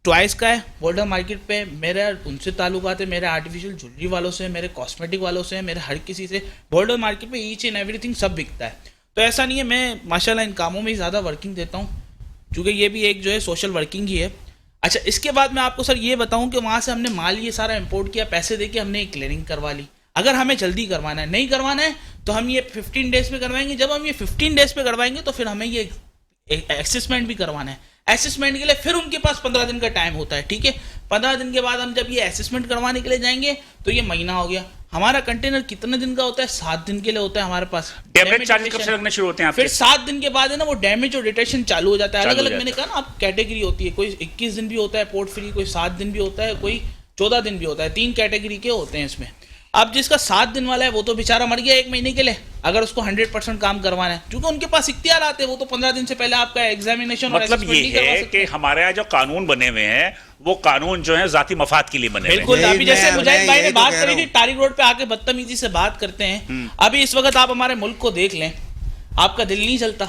चॉइस का है बॉर्डर मार्केट पे। मेरे उनसे ताल्लुकात है, मेरे आर्टिफिशियल ज्वेलरी वालों से, मेरे कॉस्मेटिक वालों से, मेरे हर किसी से बॉर्डर मार्केट पे ईच एंड एवरीथिंग सब बिकता है। तो ऐसा नहीं है, मैं माशाल्लाह इन कामों में ही ज़्यादा वर्किंग देता हूँ, क्योंकि ये भी एक जो है सोशल वर्किंग ही है। अच्छा, इसके बाद मैं आपको सर ये बताऊँ कि वहाँ से हमने माल ये सारा इम्पोर्ट किया, पैसे दे के हमने एक क्लियरिंग करवा ली। अगर हमें जल्दी करवाना है, नहीं करवाना है तो हम ये 15 डेज में करवाएंगे। जब हम ये 15 डेज में करवाएंगे तो फिर हमें ये असेसमेंट भी करवाना है। असेसमेंट के लिए फिर उनके पास 15 दिन का टाइम होता है, ठीक है। 15 दिन के बाद हम जब ये असेसमेंट करवाने के लिए जाएंगे तो ये महीना हो गया। हमारा कंटेनर कितने दिन का होता है? 7 दिन के लिए होता है हमारे पास। डैमेज चार्जेस कब से लगने शुरू होते हैं आपके? फिर 7 दिन के बाद है ना वो डैमेज और डिटेक्शन चालू हो जाता है। अलग चालू हो अलग मैंने कहा ना, आप कैटेगरी होती है, कोई 21 दिन भी होता है पोर्ट फ्री, कोई 7 दिन भी होता है, कोई 14 दिन भी होता है। 3 कैटेगरी के होते हैं इसमें। अब जिसका 7 दिन वाला है वो तो बेचारा मर गया 1 महीने के लिए, अगर उसको 100% काम करवाना है, क्योंकि उनके पास इख्तियार आते हैं। वो तो 15 दिन से पहले आपका एग्जामिनेशन मतलब ये है कि हमारे यहाँ जो कानून बने हुए हैं वो कानून जो है जाती मफाद के लिए बने हुए हैं। बिल्कुल। अभी जैसे मैं मुजाहिद भाई ने यही तो बात कह करी रहा थी, तारिक रोड पे आके बदतमीजी से बात करते हैं। अभी इस वक्त आप हमारे मुल्क को देख लें, आपका दिल नहीं चलता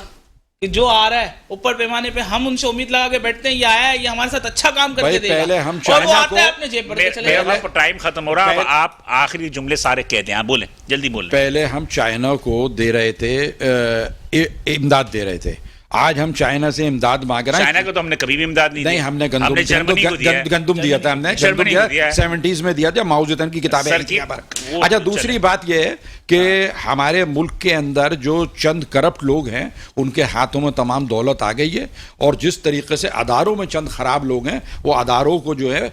कि जो आ रहा है ऊपर पैमाने पे, हम उनसे उम्मीद लगा के बैठते हैं, ये आया है, ये हमारे साथ अच्छा काम करके भाई, देगा, पहले हम और वो चाइना आता है को- अपने जेब भर के चले जाता है। टाइम खत्म हो रहा है, अब आप आखिरी जुमले सारे कहते हैं, आप बोलें, जल्दी बोलें। पहले हम चाइना को दे रहे थे, इमदाद दे रहे थे। आज हम चाइना से इमदाद मांग रहे हैं। चाइना को तो हमने कभी भी इमदाद नहीं दी। नहीं, हमने गंदुम जर्मनी को दिया है। गंदुम दिया था, हमने जर्मनी को दिया है। 70s में दिया था, माओ ज़ेडुंग की किताबें सर आई थी जी, यहाँ पर। वो अच्छा, तो दूसरी चले। बात यह है कि हमारे मुल्क के अंदर जो चंद करप्ट लोग हैं उनके हाथों में तमाम दौलत आ गई है, और जिस तरीके से अदारों में चंद खराब लोग हैं वो अदारों को जो है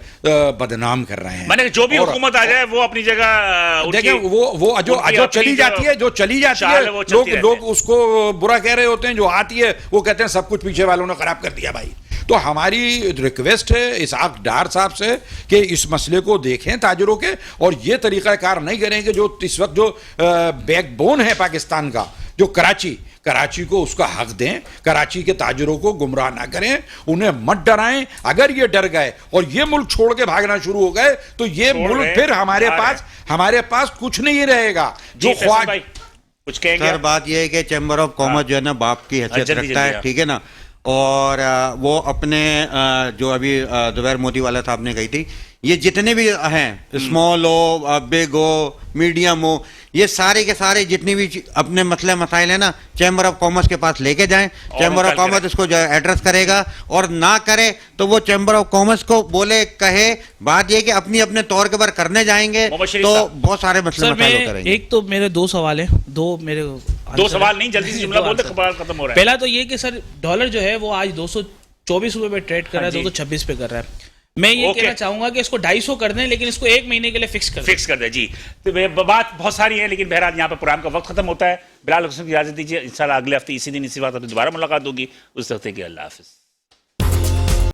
बदनाम कर रहे हैं। मैंने जो भी और- हुकूमत आ जाए वो अपनी जगह देखिए, वो जो उनकी जो अपनी चली जाती है, जो चली जाती चाल है, वो चलती रहती लोग उसको बुरा कह रहे होते हैं। जो आती है वो कहते हैं सब कुछ पीछे वालों ने खराब कर दिया भाई। तो हमारी रिक्वेस्ट है इसहाक डार साहब से कि इस मसले को देखें ताजरों के, और ये तरीक़ाकार नहीं करें कि जो इस वक्त जो बैकबोन है पाकिस्तान का, जो कराची को उसका हक दें, कराची के ताजरों को गुमराह ना करें, उन्हें मत डराएं। अगर ये डर गए और ये मुल्क छोड़ के भागना शुरू हो गए तो ये मुल्क फिर हमारे पास कुछ नहीं रहेगा। जो ख्वाज कुछ कहेंगे सर, आप? बात यह है कि चैम्बर ऑफ कॉमर्स जो है ना बाप की हैसियत जल्दी रखता है, जल्दी ठीक है ना। और वो अपने जो अभी जुबैर मोदी वाला साहब ने कही थी, ये जितने भी हैं, स्मॉल हो, बिग हो, मीडियम हो, ये सारे के सारे जितनी भी अपने मसले मसाइल है ना, चैम्बर ऑफ कॉमर्स के पास लेके जाएं। चैम्बर ऑफ कॉमर्स इसको जो एड्रेस करेगा, और ना करे तो वो चैम्बर ऑफ कॉमर्स को बोले, कहे। बात ये कि अपनी अपने तौर के ऊपर करने जाएंगे मोहम्मद शरीफ तो साहब। बहुत सारे मसले सर मसाइल मैं करेंगे। एक तो मेरे 2 सवाल है, दो सवाल नहीं, जल्दी से जुमला बोल दे, खबर खत्म हो रहा है। पहला तो ये कि सर डॉलर जो है वो आज 224 रुपए पे ट्रेड कर रहा है, हाँ जी। 226 पे कर रहा है। मैं ये ओके। कहना चाहूंगा कि इसको 250 कर दें, लेकिन इसको 1 महीने के लिए फिक्स कर दें। जी। तो बात बहुत सारी है, लेकिन बहरहाल यहाँ पर प्रोग्राम का वक्त खत्म होता है। बिलाल हुसैन की इजाजत दीजिए, इंशाल्लाह अगले हफ्ते इसी दिन इसी बात पर दोबारा मुलाकात होगी। उस हफ्ते की अल्लाह हाफिज।